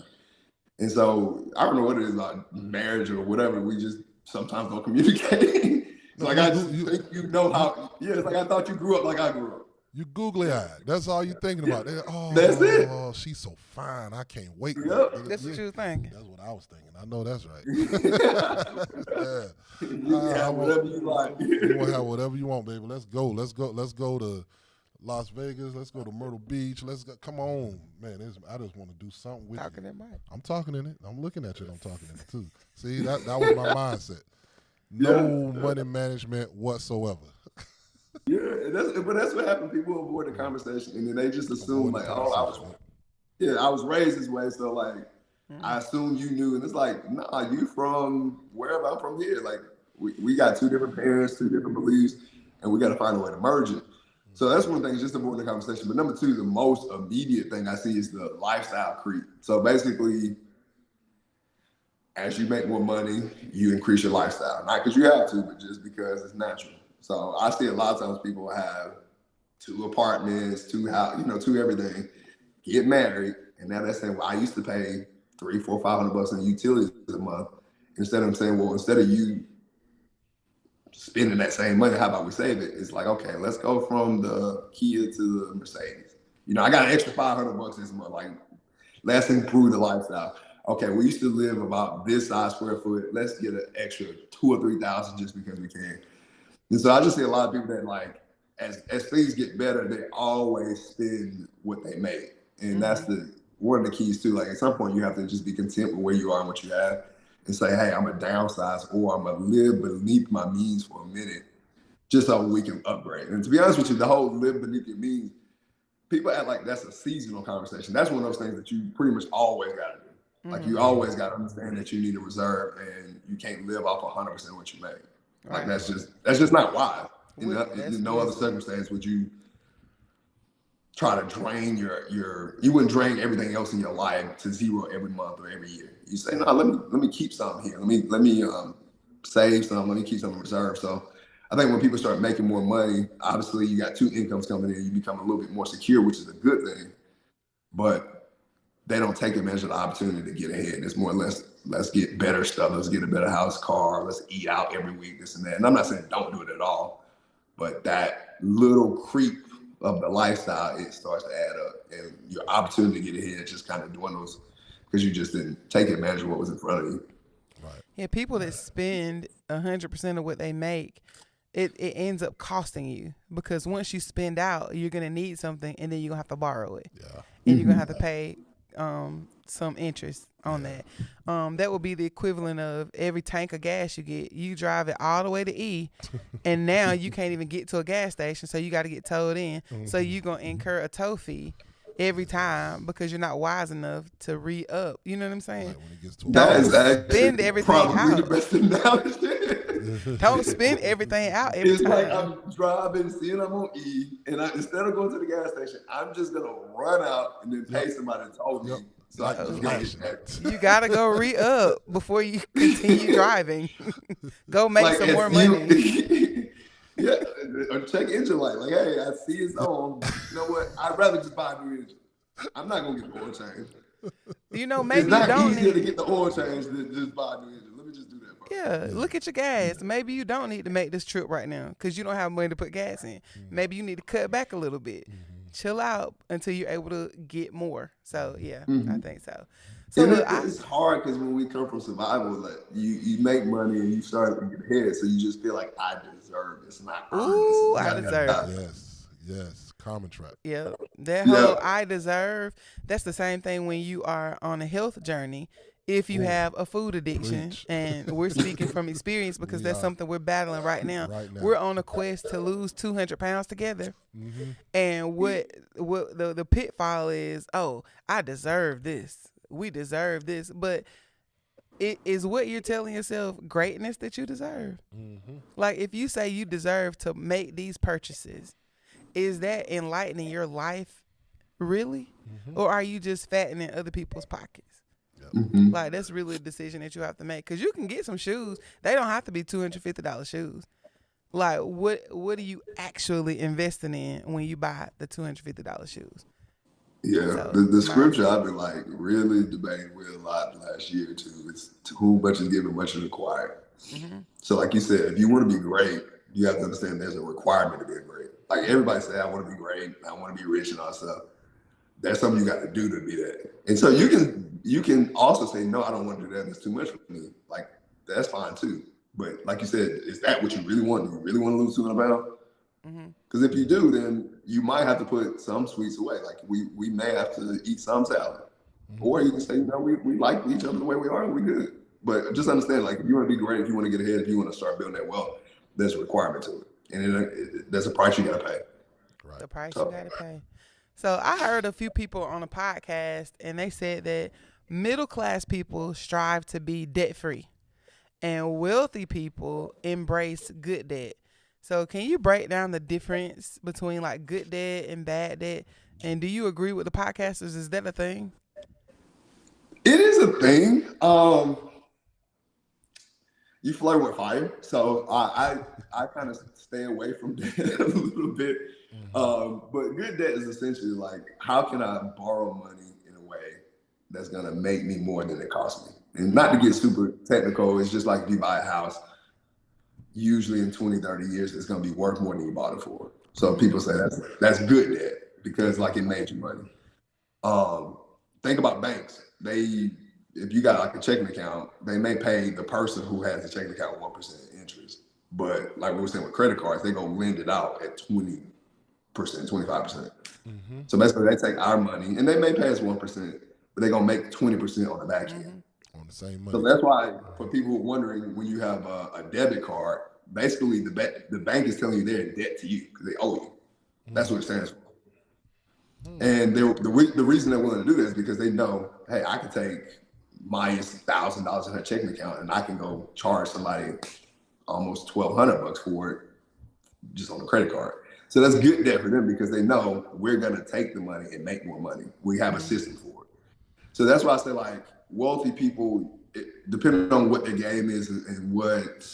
And so I don't know what it is about marriage or whatever. We just sometimes don't communicate. Like I just think you know how. Yeah, it's like I thought you grew up like I grew up. You googly eyed. That's all you thinking about. That's it. Oh, she's so fine. I can't wait. That's what you were thinking. That's what I was thinking. I know that's right. You can have whatever you like. You want to have whatever you want, baby. Let's go to Las Vegas. Let's go to Myrtle Beach. Let's go. Come on, man. I just want to do something with Talking you. that mic. I'm talking in it. I'm looking at you. And I'm talking in it too. See, that was my mindset. No money management whatsoever. Yeah, but that's what happened. People avoid the conversation, and then they just assume like, oh, I was raised this way, so like, I assume you knew, and it's like, nah, you from wherever. I'm from here. Like, we got two different parents, two different beliefs, and we got to find a way to merge it. So that's one thing, just avoid the conversation. But number two, the most immediate thing I see is the lifestyle creep. So basically, as you make more money, you increase your lifestyle. Not because you have to, but just because it's natural. So I see a lot of times people have 2 apartments, 2 houses, two everything, get married, and now they're saying, well, I used to pay $300, $400, $500 in utilities a month. Instead of saying, well, instead of you spending that same money, how about we save it? It's like, okay, let's go from the Kia to the Mercedes. I got an extra $500 this month. Like, let's improve the lifestyle. Okay, we used to live about this size square foot. Let's get an extra 2,000 or 3,000 just because we can. And so I just see a lot of people that like, as things get better, they always spend what they make. And that's one of the keys too. Like at some point you have to just be content with where you are and what you have and say, hey, I'm a downsize or I'm gonna live beneath my means for a minute just so we can upgrade. And to be honest with you, the whole live beneath your means, people act like that's a seasonal conversation. That's one of those things that you pretty much always gotta do. Like you always gotta understand that you need a reserve and you can't live off 100% of what you make. Like that's just not wise. In no other circumstance would you try to drain you wouldn't drain everything else in your life to zero every month or every year. You say, no, let me keep something here. Let me save some, let me keep some in reserve. So I think when people start making more money, obviously you got 2 incomes coming in, you become a little bit more secure, which is a good thing. But they don't take advantage of the opportunity to get ahead. It's more or less, let's get better stuff. Let's get a better house, car. Let's eat out every week, this and that. And I'm not saying don't do it at all, but that little creep of the lifestyle, it starts to add up. And your opportunity to get ahead just kind of dwindles because you just didn't take advantage of what was in front of you. Right. Yeah, people that spend 100% of what they make, it ends up costing you because once you spend out, you're going to need something and then you're going to have to borrow it. Yeah. And you're going to have to pay some interest on that. That would be the equivalent of every tank of gas you get, you drive it all the way to E, and now you can't even get to a gas station, so you got to get towed in. So you're going to incur a tow fee every time because you're not wise enough to re-up. You know what I'm saying? Like when it gets to That is actually spend everything probably out. the best analogy. Don't spend everything out every It's time. like I'm driving, seeing I'm on E, and instead of going to the gas station, I'm just gonna run out and then pay somebody to tow me. So I can just get that. You gotta go re-up before you continue driving. Go make Like, some if more you- yeah, or check engine light. Like, hey, I see it's on. You know what? I'd rather just buy a new engine. I'm not gonna get the oil change. Maybe It's not you don't easier need to get the oil change than just buy a new engine. Let me just do that first. Yeah, look at your gas. Maybe you don't need to make this trip right now because you don't have money to put gas in. Maybe you need to cut back a little bit. Chill out until you're able to get more. So, yeah, I think so. So And look, it's hard because when we come from survival, like you make money and you start to get ahead, so you just feel like I deserve this, not ooh, I earned. deserve. Yes, common trap. Yeah, that whole I deserve, that's the same thing when you are on a health journey. If you have a food addiction, and we're speaking from experience because that's something we're battling right now. We're on a quest to lose 200 pounds together. And what the pitfall is, oh, I deserve this. We deserve this. But it is what you're telling yourself greatness that you deserve. Like if you say you deserve to make these purchases, is that enlightening your life really? Or are you just fattening other people's pockets? Like that's really a decision that you have to make because you can get some shoes. They don't have to be $250 shoes. Like what are you actually investing in when you buy the $250 shoes? Yeah, so, the scripture I've been like really debating with a lot the last year or two. It's to whom much is given, much is required. So like you said, if you want to be great, you have to understand there's a requirement to being great. Like everybody say, I want to be great, I want to be rich and all that stuff. That's something you got to do to be that. And so you can also say, no, I don't want to do that. It's too much for me. Like that's fine too. But like you said, is that what you really want? Do you really want to lose 200 pounds? Because if you do, then you might have to put some sweets away. Like we may have to eat some salad. Or you can say, we like each other the way we are, and we good. But just understand, like, if you want to be great, if you want to get ahead, if you want to start building that wealth, there's a requirement to it. And there's a price you got to pay. Right. The price you got to pay. So I heard a few people on a podcast, and they said that middle-class people strive to be debt-free, and wealthy people embrace good debt. So can you break down the difference between, like, good debt and bad debt? And do you agree with the podcasters? Is that a thing? It is a thing. You flirt with fire, so I kind of stay away from debt a little bit. But good debt is essentially like, how can I borrow money in a way that's gonna make me more than it costs me? And not to get super technical, it's just like if you buy a house, usually in 20, 30 years, it's gonna be worth more than you bought it for. So people say that's good debt because like it made you money. Think about banks. If you got like a checking account, they may pay the person who has the checking account 1% interest. But like we were saying with credit cards, they go lend it out at 20%, 25%. So basically they take our money and they may pay us 1%, but they're gonna make 20% on the back end. On the same money. So that's why for people who are wondering, when you have a debit card, basically the bank is telling you they're in debt to you because they owe you. That's what it stands for. And the reason they're willing to do that is because they know, hey, I can take Maya's $1,000 in her checking account and I can go charge somebody almost $1,200 for it just on a credit card. So that's good debt for them because they know we're gonna take the money and make more money. We have a system for it. So that's why I say, like, wealthy people, depending on what their game is and what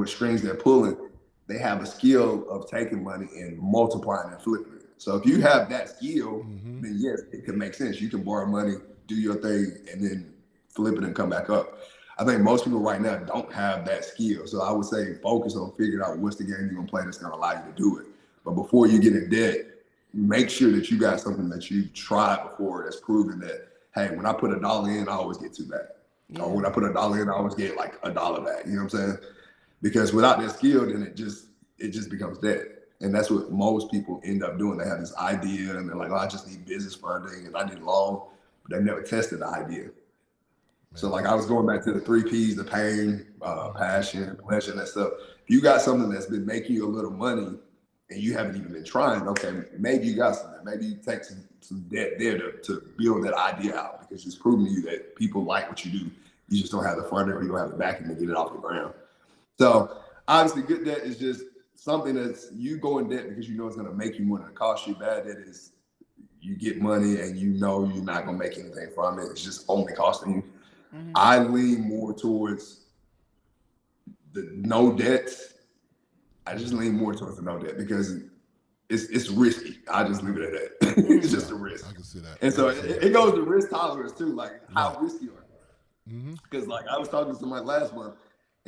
strings they're pulling, they have a skill of taking money and multiplying and flipping it. So if you have that skill, then yes, it can make sense. You can borrow money, do your thing, and then flip it and come back up. I think most people right now don't have that skill. So I would say focus on figuring out what's the game you're gonna play that's gonna allow you to do it. But before you get in debt, make sure that you got something that you've tried before that's proven that, hey, when I put $1 in, I always get $2 back. Or when I put $1 in, I always get like $1 back. You know what I'm saying? Because without that skill, then it just becomes debt. And that's what most people end up doing. They have this idea and they're like, oh, I just need business funding and I need a loan, but they never tested the idea. So like I was going back to the 3 Ps, the pain, passion, pleasure, and that stuff. If you got something that's been making you a little money and you haven't even been trying, okay, maybe you got something. Maybe you take some debt there to build that idea out because it's proving to you that people like what you do. You just don't have the funding or you don't have the backing to get it off the ground. So obviously good debt is just something that's you go in debt because you know it's going to make you more than it costs you. Bad debt is you get money and you know you're not going to make anything from it. It's just only costing you. I lean more towards the no debt. I just lean more towards the no debt because it's risky. I just leave it at that. It's just a risk. I can see that. And so it goes to risk tolerance too. Like how risky are you? Because like I was talking to somebody last month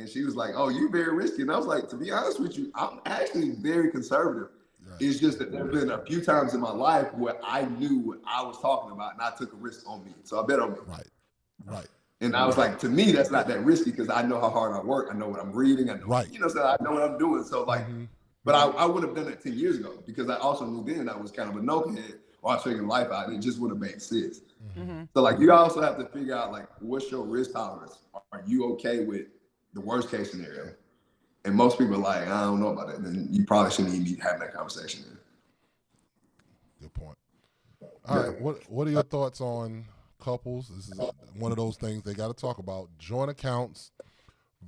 and she was like, oh, you're very risky. And I was like, to be honest with you, I'm actually very conservative. Right. It's just that there have been a few times in my life where I knew what I was talking about and I took a risk on me. So I bet on me. Right. And I was like, to me, that's not that risky because I know how hard I work. I know what I'm reading. I know, so I know what I'm doing. So like, but I would have done it 10 years ago because I also knew then I was kind of a knucklehead or I was figuring life out and it just would have made sense. So like, you also have to figure out like, what's your risk tolerance? Are you okay with the worst case scenario? And most people are like, I don't know about that. Then you probably shouldn't even be having that conversation. Good point. All right. What are your thoughts on couples? This is one of those things they got to talk about: joint accounts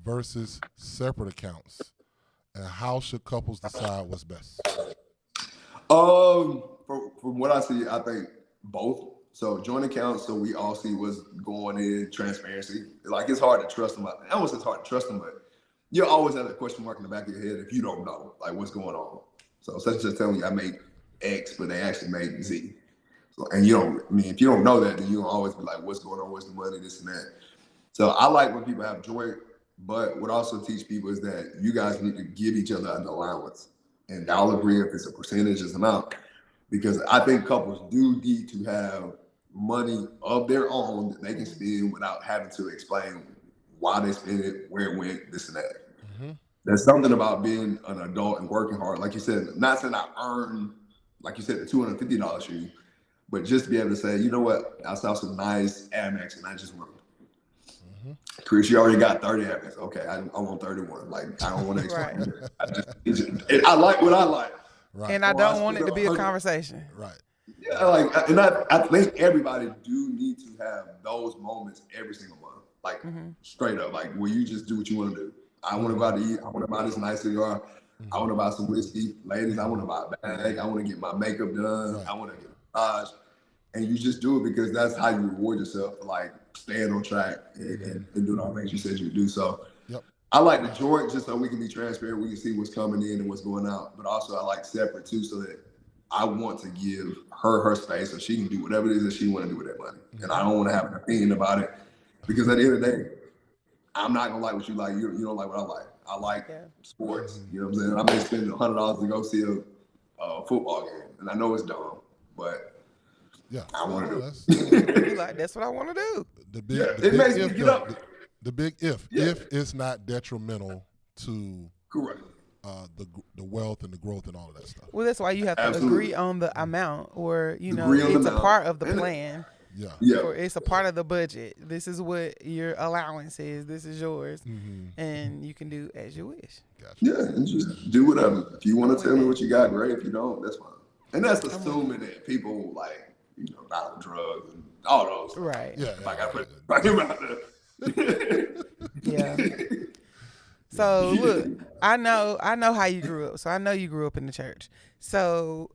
versus separate accounts, and how should couples decide what's best? From what I see, I think both. So joint accounts, so we all see what's going in, transparency. Like it's hard to trust them. I almost it's hard to trust them, but you always have a question mark in the back of your head if you don't know like what's going on. So such as telling you I made X, but they actually made Z. And you don't, I mean, if you don't know that, then you'll always be like, what's going on? What's the money? This and that. So I like when people have joint, but what I also teach people is that you guys need to give each other an allowance. And y'all agree if it's a percentage, it's amount. Because I think couples do need to have money of their own that they can spend without having to explain why they spend it, where it went, this and that. There's something about being an adult and working hard. Like you said, not saying I earn like you said, the $250 shoe, but just to be able to say, you know what, I saw some nice Amex and I just want them. Chris, you already got 30 Amex. Okay, I want 31. Like, I don't want to explain it. I like what I like. Right. And I don't want it to be a conversation. Right. Yeah, like, and I think everybody do need to have those moments every single month. Like, straight up, like, where you just do what you want to do. I want to go out to eat. I want to buy this nice cigar. I want to buy some whiskey. Ladies, I want to buy a bag. I want to get my makeup done. Right. I want to get a massage. And you just do it because that's how you reward yourself for, like, staying on track and doing all the things you said you'd do. So I like the joint just so we can be transparent. We can see what's coming in and what's going out. But also I like separate too, so that I want to give her space so she can do whatever it is that she want to do with that money. And I don't want to have an opinion about it, because at the end of the day, I'm not going to like what you like. You don't like what I like. I like sports. You know what I'm saying? I may spend $100 to go see a football game. And I know it's dumb, but I want to do it. That's what I want to do. The big, it makes me get up. The big if it's not detrimental to correct the wealth and the growth and all of that stuff. Well, that's why you have to agree on the amount, or it's a part of the plan. Yeah. It's a part of the budget. This is what your allowance is. This is yours, and you can do as you wish. Gotcha. Yeah, and just do whatever. If you want to tell me what you got, great. If you don't, that's fine. And that's assuming that people not on drugs and all those. Right. Yeah. Like I put right about that. Yeah. So look, I know how you grew up. So I know you grew up in the church. So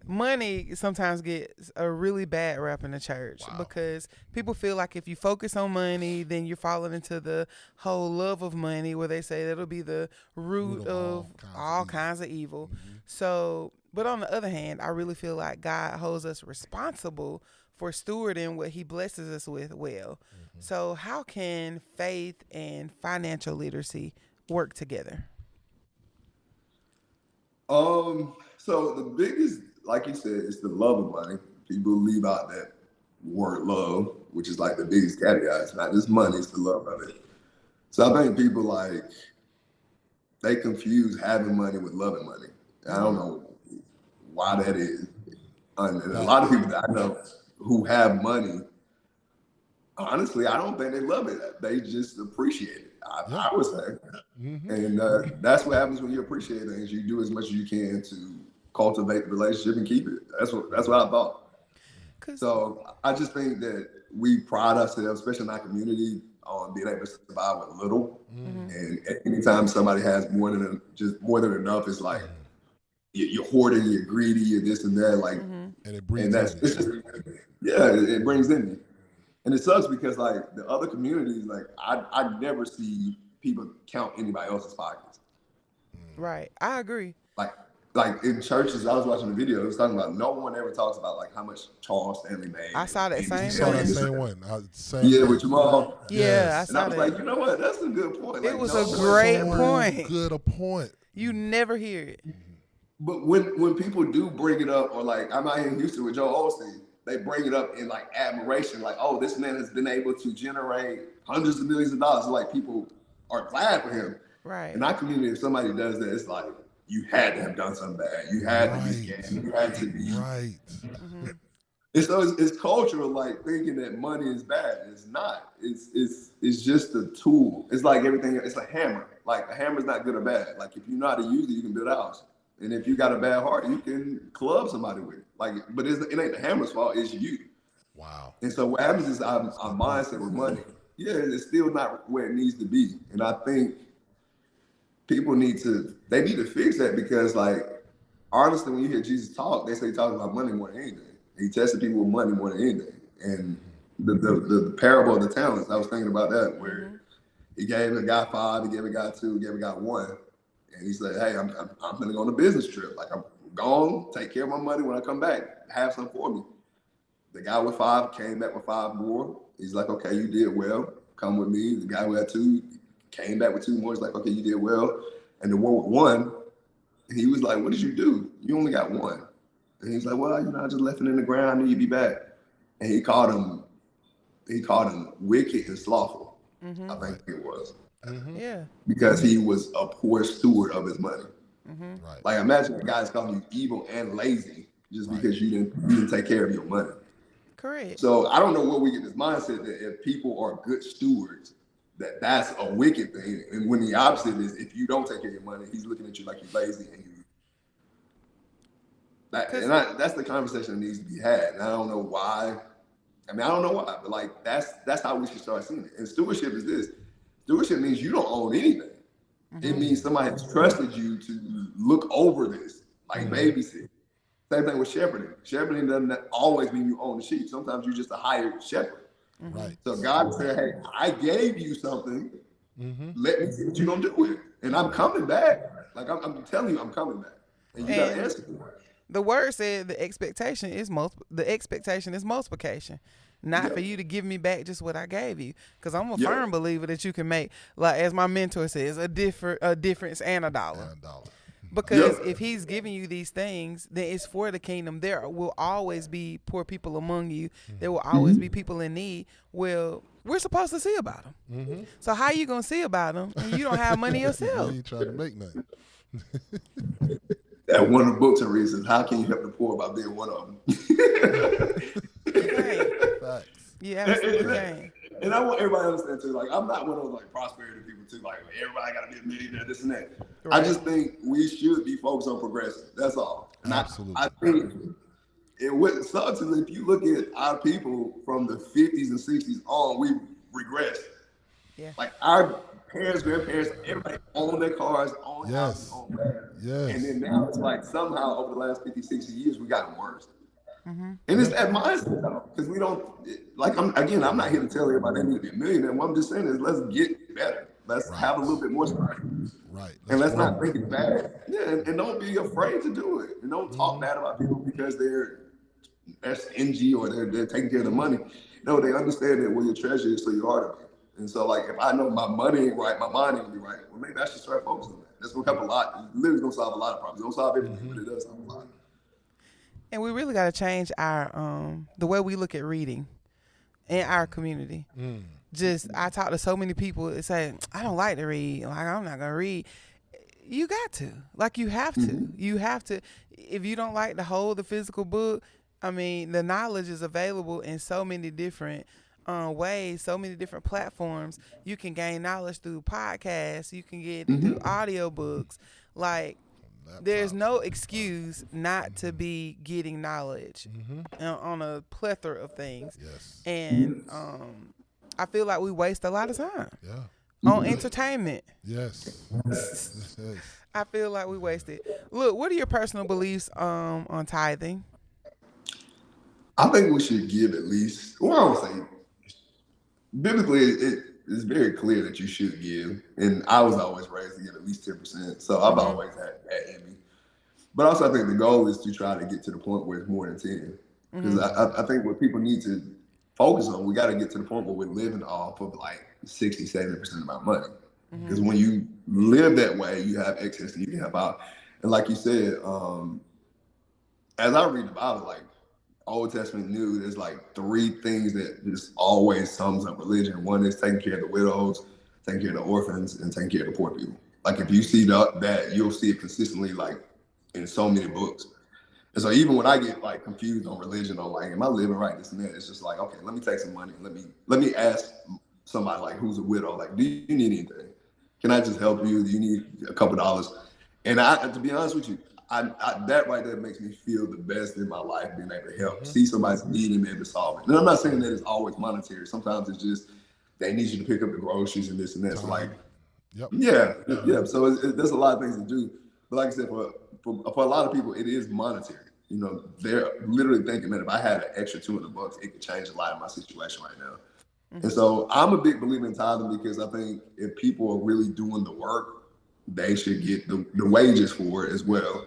money sometimes gets a really bad rap in the church because people feel like if you focus on money, then you're falling into the whole love of money, where they say that'll be the root of all kinds of evil. So, but on the other hand, I really feel like God holds us responsible for stewarding what he blesses us with well. So how can faith and financial literacy work together? So the biggest, like you said, is the love of money. People leave out that word love, which is like the biggest caveat. It's not just money, it's the love of it. So I think people they confuse having money with loving money. I don't know why that is. And a lot of people that I know who have money, honestly, I don't think they love it. They just appreciate it. I would say. And that's what happens when you appreciate things. You do as much as you can to cultivate the relationship and keep it. That's what I thought. So I just think that we pride ourselves, especially in our community, on being able to survive with little. And anytime somebody has more than enough, it's like you're hoarding, you're greedy, you're this and that. Like, and it brings it brings in me. And it sucks because the other communities, I never see people count anybody else's pockets. Right. I agree. Like in churches, I was watching a video. It was talking about no one ever talks about how much Charles Stanley made. I saw that same one. With Jamal. Yeah, I saw that. And I was like, you know what? That's a good point. It was a great point. Good a point. You never hear it. But when people do bring it up, or I'm out here in Houston with Joe Osteen, they bring it up in admiration, oh, this man has been able to generate hundreds of millions of dollars. People are glad for him. Right. In our community, if somebody does that, it's you had to have done something bad. You had to be scammed. You had to be right. And so it's cultural, thinking that money is bad. It's not. It's just a tool. It's like everything. It's a hammer. A hammer's not good or bad. If you know how to use it, you can build a house. And if you got a bad heart, you can club somebody with it. But it ain't the hammer's fault. It's you. Wow. And so what happens is our mindset with money, it's still not where it needs to be. And I think people need to fix that, because honestly, when you hear Jesus talk, they say he talks about money more than anything. He tested people with money more than anything. And the parable of the talents, I was thinking about that, where he gave a guy 5, he gave a guy 2, he gave a guy 1. And he said, hey, I'm going to go on a business trip. I'm gone, take care of my money. When I come back, have some for me. The guy with 5 came back with 5 more. He's like, okay, you did well. Come with me. The guy who had 2 came back with 2 more. He's like, okay, you did well. And the one with 1, he was like, what did you do? You only got 1. And he's like, well, I just left it in the ground. I knew you'd be back. And he called him wicked and slothful. I think it was. Yeah. Because he was a poor steward of his money. Right. Imagine a guy's calling you evil and lazy, just because you didn't take care of your money. Correct. So I don't know where we get this mindset that if people are good stewards, that's a wicked thing. And when the opposite is, if you don't take care of your money, he's looking at you like you're lazy and that's the conversation that needs to be had. And I don't know why. I don't know why, but like that's how we should start seeing it. And stewardship is this. Stewardship means you don't own anything. Mm-hmm. It means somebody has trusted you to look over this, like babysit. Same thing with shepherding. Shepherding doesn't always mean you own the sheep. Sometimes you're just a hired shepherd. Right. So God said, hey, I gave you something. Let me see what you're going to do with it. And I'm coming back. Like I'm telling you, I'm coming back. And you got to answer for it. The word said the expectation is multiplication. Not for you to give me back just what I gave you. Because I'm a firm believer that you can make, like as my mentor says, a difference and a dollar. Because if he's giving you these things, then it's for the kingdom. There will always be poor people among you. There will always be people in need. Well, we're supposed to see about them. So how you going to see about them when you don't have money yourself? You ain't trying to make nothing. That one of the books and reasons, how can you help the poor by being one of them? Facts. Yeah, absolutely can. And I want everybody to understand too, like I'm not one of those like prosperity people too, like everybody gotta be a millionaire, this and that. Right. I just think we should be focused on progressing. That's all. And absolutely. I think what sucks is if you look at our people from the 50s and 60s on, we regressed. Yeah. Like our parents, grandparents, everybody owned their cars, owned houses, owned land. Yes. And then now it's like somehow over the last 50, 60 years, we gotten worse. And it's that mindset though, because we don't, like, I'm not here to tell everybody they need to be a millionaire. What I'm just saying is let's get better. Let's have a little bit more strength. Right. And let's not think it bad. Yeah, and don't be afraid to do it. And don't talk bad about people because they're stingy or they're taking care of the money. No, they understand that where your treasure is, so your heart will be. And so, like, if I know my money ain't right, my mind ain't gonna be right, well, maybe I should start focusing on that. That's gonna help a lot. It literally gonna solve a lot of problems. It don't solve everything, but it does solve a lot. And we really got to change our the way we look at reading in our community. I talk to so many people that say, I don't like to read. Like, I'm not going to read. You got to. Like, you have to. You have to. If you don't like to hold the physical book, I mean, the knowledge is available in so many different ways, so many different platforms. You can gain knowledge through podcasts. You can get it through audiobooks. Like, there's no excuse not to be getting knowledge on a plethora of things. Yes. And I feel like we waste a lot of time on entertainment. Yes. I feel like we waste it. Look, what are your personal beliefs on tithing? I think we should give at least, well, I don't say, biblically, it's very clear that you should give. And I was always raised to give at least 10%. So I've always had that in me. But also I think the goal is to try to get to the point where it's more than 10. Because I think what people need to focus on, we got to get to the point where we're living off of like 60, 70% of our money. Because when you live that way, you have excess and you can help out. And like you said, as I read the Bible, like Old Testament, New, there's like 3 things that just always sums up religion. One is taking care of the widows, taking care of the orphans, and taking care of the poor people. Like if you see that, you'll see it consistently, like in so many books. And so even when I get like confused on religion, or like, am I living right, this and that, it's just like, okay, let me take some money. Let me ask somebody like who's a widow, like, do you need anything? Can I just help you? Do you need a couple dollars? And to be honest with you, that right there makes me feel the best in my life, being able to help, see somebody's need and be able to solve it. And I'm not saying that it's always monetary. Sometimes it's just they need you to pick up the groceries and this and that. So like, So there's a lot of things to do. But like I said, for a lot of people, it is monetary. You know, they're literally thinking that if I had an extra $200, it could change a lot of my situation right now. And so I'm a big believer in tithing because I think if people are really doing the work, they should get the wages for it as well.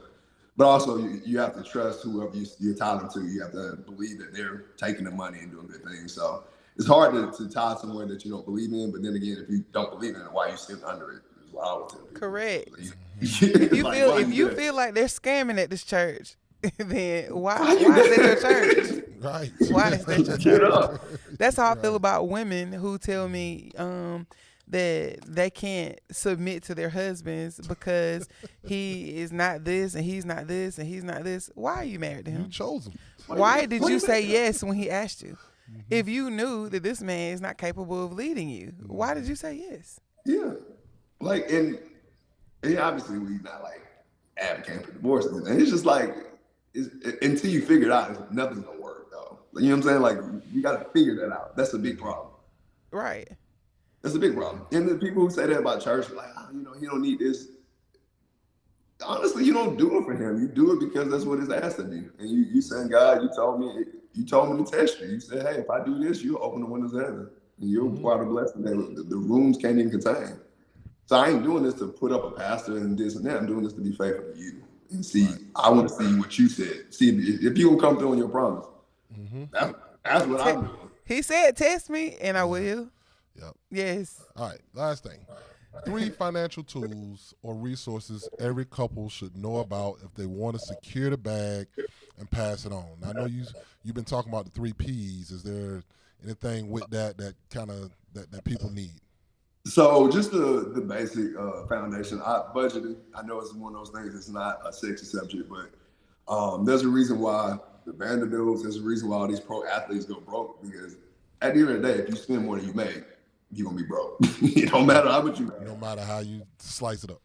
But also, you have to trust whoever you're tithing to. You have to believe that they're taking the money and doing good things. So it's hard to tithe somewhere that you don't believe in. But then again, if you don't believe in it, why are you sitting under it? Is what I would tell people. Correct. If you feel like they're scamming at this church, then why is that your church? Right. Why is that your church? That's how I feel about women who tell me that they can't submit to their husbands because he is not this and he's not this and he's not this. Why are you married to him? You chose him. Why did you say yes when he asked you? If you knew that this man is not capable of leading you, why did you say yes? Yeah. Like, and obviously we not like advocating for divorce. And it's just like, until you figure it out, nothing's gonna work though. You know what I'm saying? Like, you gotta figure that out. That's a big problem. Right. That's a big problem. And the people who say that about church, like, he don't need this. Honestly, you don't do it for him. You do it because that's what it's asked of you. And you saying, God, you told me to test you. You said, hey, if I do this, you'll open the windows of heaven. And you'll pour out a blessing that the rooms can't even contain. So I ain't doing this to put up a pastor and this and that. I'm doing this to be faithful to you. And see, I want to see what you said. See if you will come through on your promise. That's what I'm doing. He said, test me, and I will. Yep. Yes. All right, last thing. 3 financial tools or resources every couple should know about if they want to secure the bag and pass it on. Now, I know you've been talking about the 3 Ps. Is there anything with that kind of that people need? So just the basic foundation. Budgeting. I know it's one of those things. It's not a sexy subject, but there's a reason why the Vanderbilts. There's a reason why all these pro athletes go broke, because at the end of the day, if you spend more than you make, you're gonna be broke. It don't matter how much you make. No matter how you slice it up.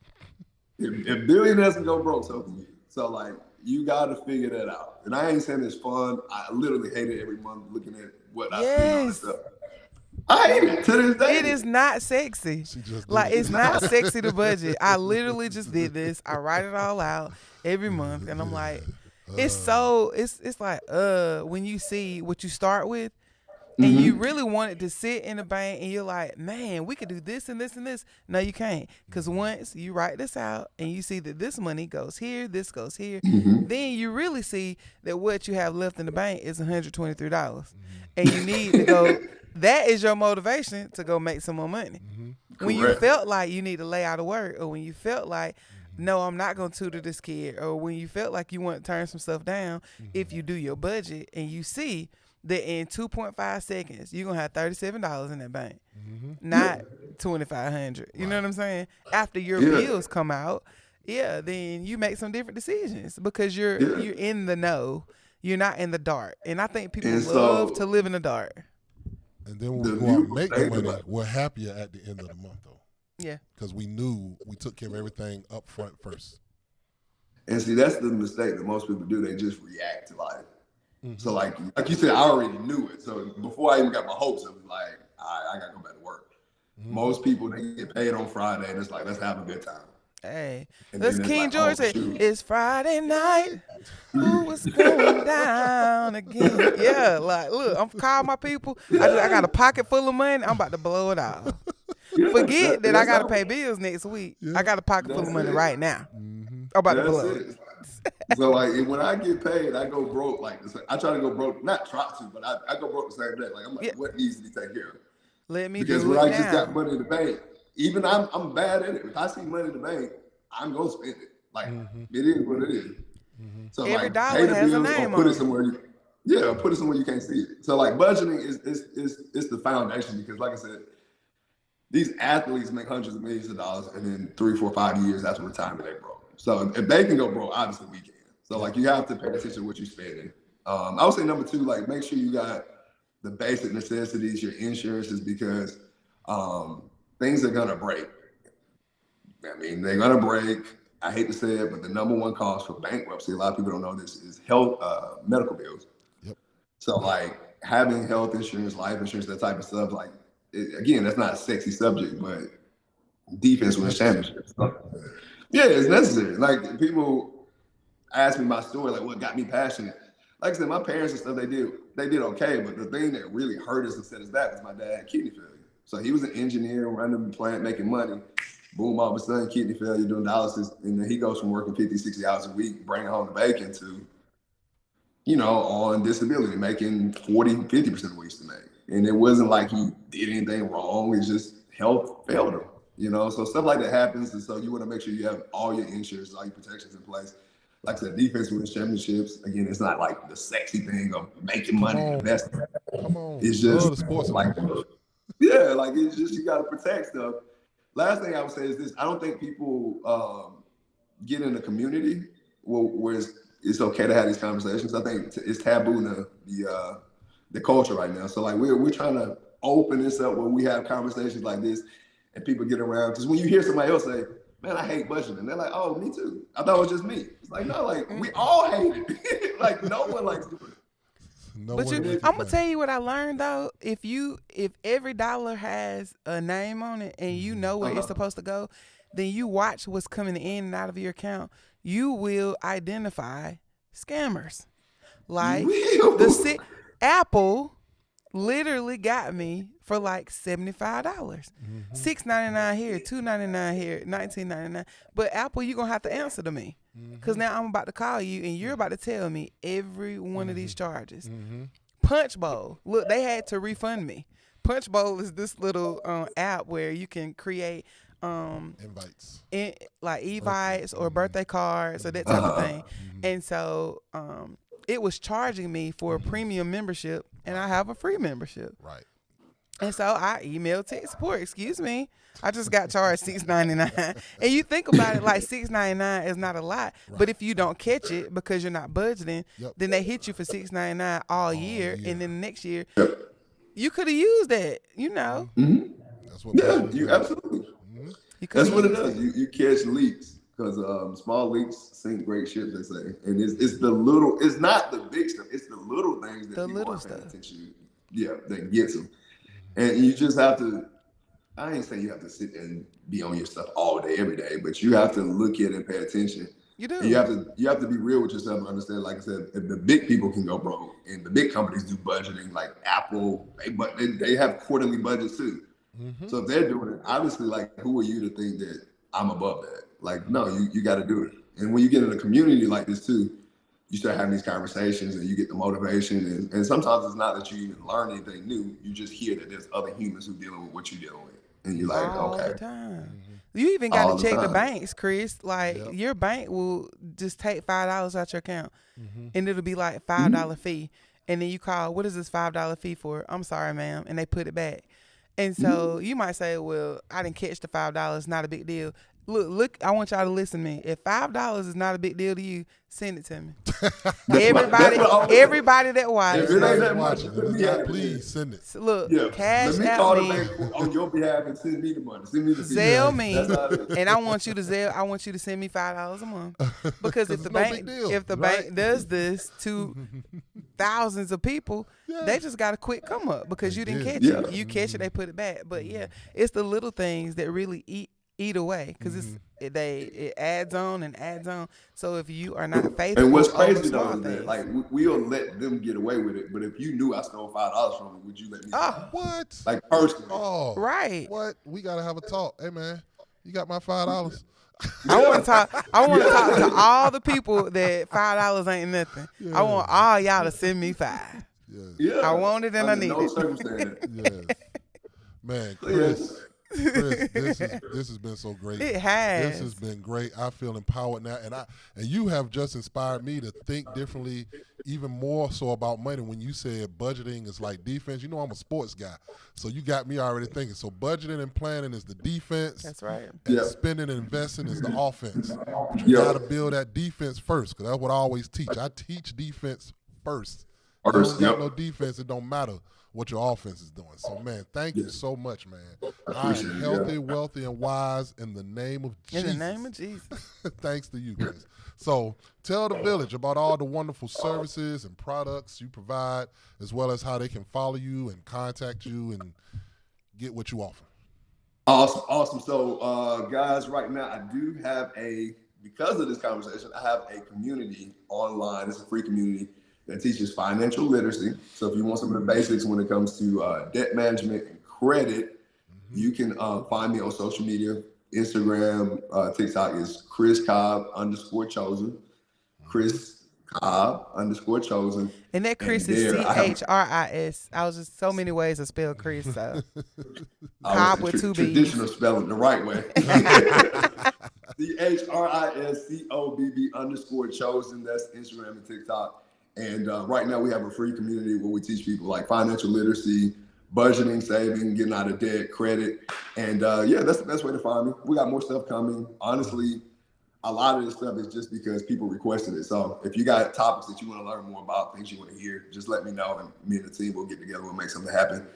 If billionaires can go broke, so can you. So like, you gotta figure that out. And I ain't saying it's fun. I literally hate it every month looking at what I spend on this stuff. I hate it to this day. It is not sexy. Like, it's not sexy to budget. I literally just did this. I write it all out every month, and I'm like, it's like when you see what you start with, and you really want it to sit in the bank, and you're like, man, we could do this and this and this. No, you can't. Because once you write this out and you see that this money goes here, this goes here, then you really see that what you have left in the bank is $123. And you need to go, that is your motivation to go make some more money. When you felt like you need to lay out of work, or when you felt like, no, I'm not going to tutor this kid, or when you felt like you want to turn some stuff down, if you do your budget and you see that in 2.5 seconds, you're going to have $37 in that bank, not $2,500. You know what I'm saying? After your bills come out, then you make some different decisions because you're in the know. You're not in the dark. And I think people love to live in the dark. And then when we go out and make the money, we're happier at the end of the month, though. Yeah. Because we knew we took care of everything up front first. And see, that's the mistake that most people do. They just react to life. So like you said, I already knew it. So before I even got my hopes, it was like, I got to go back to work. Most people, they get paid on Friday, and it's like, let's have a good time. Hey, And that's King like, George said, it's Friday night. Ooh, it's going down again. Yeah, like, look, I'm calling my people. I got a pocket full of money. I'm about to blow it out. Forget that I got to pay bills next week. I got a pocket full of money right now. I'm about to blow it. So like, when I get paid, I go broke. Like, I try to go broke, not try to, but I go broke the same day. Like, I'm like, what needs to be taken care of? Let me because do when it I now. just got money in the bank, even I'm bad at it. If I see money in the bank, I'm gonna spend it. Like, it is what it is. So Every like, dollar pay the has a bills name or put on it somewhere. Put it somewhere you can't see it. So like, budgeting is the foundation, because like I said, these athletes make hundreds of millions of dollars, and in 3, 4, 5 years, that's when retirement they broke. So if they can go broke, obviously we can. So like, you have to pay attention to what you're spending. I would say number 2, like, make sure you got the basic necessities, your insurances, because things are gonna break. I mean, they're gonna break. I hate to say it, but the number 1 cause for bankruptcy, a lot of people don't know this, is health, medical bills. So like, having health insurance, life insurance, that type of stuff, like, again, that's not a sexy subject, but defense wins championships. Yeah, it's necessary. Like, people ask me my story, like, what got me passionate. Like I said, my parents and stuff, they did okay, but the thing that really hurt us and set us back was my dad had kidney failure. So he was an engineer, running the plant, making money. Boom, all of a sudden, kidney failure, doing dialysis, and then he goes from working 50, 60 hours a week, bringing home the bacon, to, on disability, making 40, 50% of what he used to make. And it wasn't like he did anything wrong. It's just health failed him, So stuff like that happens, and so you want to make sure you have all your insurance, all your protections in place. Like I said, defense wins championships. Again, it's not like the sexy thing of making money and investing. Come on. It's just the sports like, Yeah, like it's just you got to protect stuff. Last thing I would say is this: I don't think people get in a community where it's okay to have these conversations. I think it's taboo in the culture right now. So like we're trying to open this up where we have conversations like this, and people get around. Because when you hear somebody else say, "Man, I hate budgeting," they're like, "Oh, me too." I thought it was just me. It's like no, like we all hate it. Like no one likes doing it. But I'm gonna tell you what I learned though. If every dollar has a name on it and you know where it's supposed to go, then you watch what's coming in and out of your account. You will identify scammers. Like Apple literally got me for like $75, $6.99 here, $2.99 here, $19.99. But Apple, you're gonna have to answer to me. Because now I'm about to call you and you're about to tell me every one of these charges. Punch Bowl. Look, they had to refund me. Punch Bowl is this little app where you can create invites. Like evites or birthday cards or that type of thing. And so it was charging me for a premium membership and I have a free membership. Right. And so I emailed tech support, excuse me, I just got charged $6.99. And you think about it, like $6.99 is not a lot. Right. But if you don't catch it because you're not budgeting, then they hit you for $6.99 all year. And then the next year, you could have used that, you know. That's what you absolutely. That's what it does. You catch leaks because small leaks sink great ships, they say. And it's the little, it's not the big stuff. It's the little things that people aren't paying attention. Yeah, that gets them. And you just have to, I ain't saying you have to sit and be on your stuff all day, every day, but you have to look at it and pay attention. You do. And you have to be real with yourself and understand, like I said, if the big people can go broke and the big companies do budgeting, like Apple, they have quarterly budgets too. So if they're doing it, obviously, like, who are you to think that I'm above that? Like, no, you got to do it. And when you get in a community like this too, you start having these conversations and you get the motivation. And sometimes it's not that you even learn anything new. You just hear that there's other humans who dealing with what you're dealing with. And you're like, all okay. The time. You even got to check the banks, Chris. Like your bank will just take $5 out your account and it'll be like $5 fee. And then you call, what is this $5 fee for? I'm sorry, ma'am. And they put it back. And so you might say, well, I didn't catch the $5. Not a big deal. Look, I want y'all to listen to me. If $5 is not a big deal to you, send it to me. Everybody that watches. Please send it. Look, cash out call me on your behalf and send me the money. Send me the Zelle me, and I want you to send me $5 a month. Because if the bank does this to thousands of people, they just got a quick come up because you didn't catch it. You catch it, they put it back. But it's the little things that really eat away because it adds on and adds on. So if you are not faithful, and what's crazy though is that like we'll let them get away with it. But if you knew I stole $5 from you, would you let me? What? Like personally? Oh, right. What? We gotta have a talk. Hey man, you got my $5? I want to talk to all the people that $5 ain't nothing. I want all y'all to send me $5. Yeah. I want it and I need it. Yes. Man, Chris, this has been so great. It has. This has been great. I feel empowered now, and you have just inspired me to think differently, even more so about money. When you said budgeting is like defense, you know I'm a sports guy, so you got me already thinking. So budgeting and planning is the defense. That's right. And spending and investing is the offense. But you got to build that defense first, because that's what I always teach. I teach defense first. If you don't got no defense, it don't matter what your offense is doing. So, man, thank you so much, man. I am healthy, wealthy, and wise in the name of Jesus. In the name of Jesus. Thanks to you, Chris. So, tell the village about all the wonderful services and products you provide, as well as how they can follow you and contact you and get what you offer. Awesome. So, guys, right now I do have because of this conversation, I have a community online. It's a free community that teaches financial literacy. So if you want some of the basics when it comes to debt management and credit, you can find me on social media. Instagram, TikTok is Chris Cobb _chosen. Chris Cobb _chosen. And that Chris is CHRIS. I was just so many ways to spell Chris. So Cobb with two B's. Traditional spelling the right way. CHRISCOBB _chosen. That's Instagram and TikTok. And right now we have a free community where we teach people like financial literacy, budgeting, saving, getting out of debt, credit. And yeah, that's the best way to find me. We got more stuff coming. Honestly, a lot of this stuff is just because people requested it. So if you got topics that you want to learn more about, things you want to hear, just let me know, and me and the team will get together. We'll make something happen.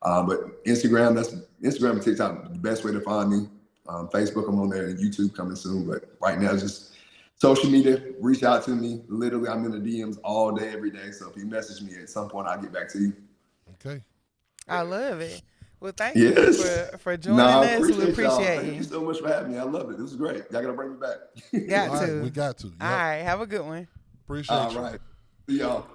But Instagram and TikTok, the best way to find me. Facebook, I'm on there, and YouTube coming soon. But right now, just social media. Reach out to me. Literally, I'm in the DMs all day, every day. So if you message me at some point, I'll get back to you. Okay. I love it. Well, thank you for joining us. We appreciate y'all. you. Thank you so much for having me. I love it. This is great. Y'all got to bring me back. Got All to. right, we got to. Yep. All right. Have a good one. Appreciate you. All right. See y'all.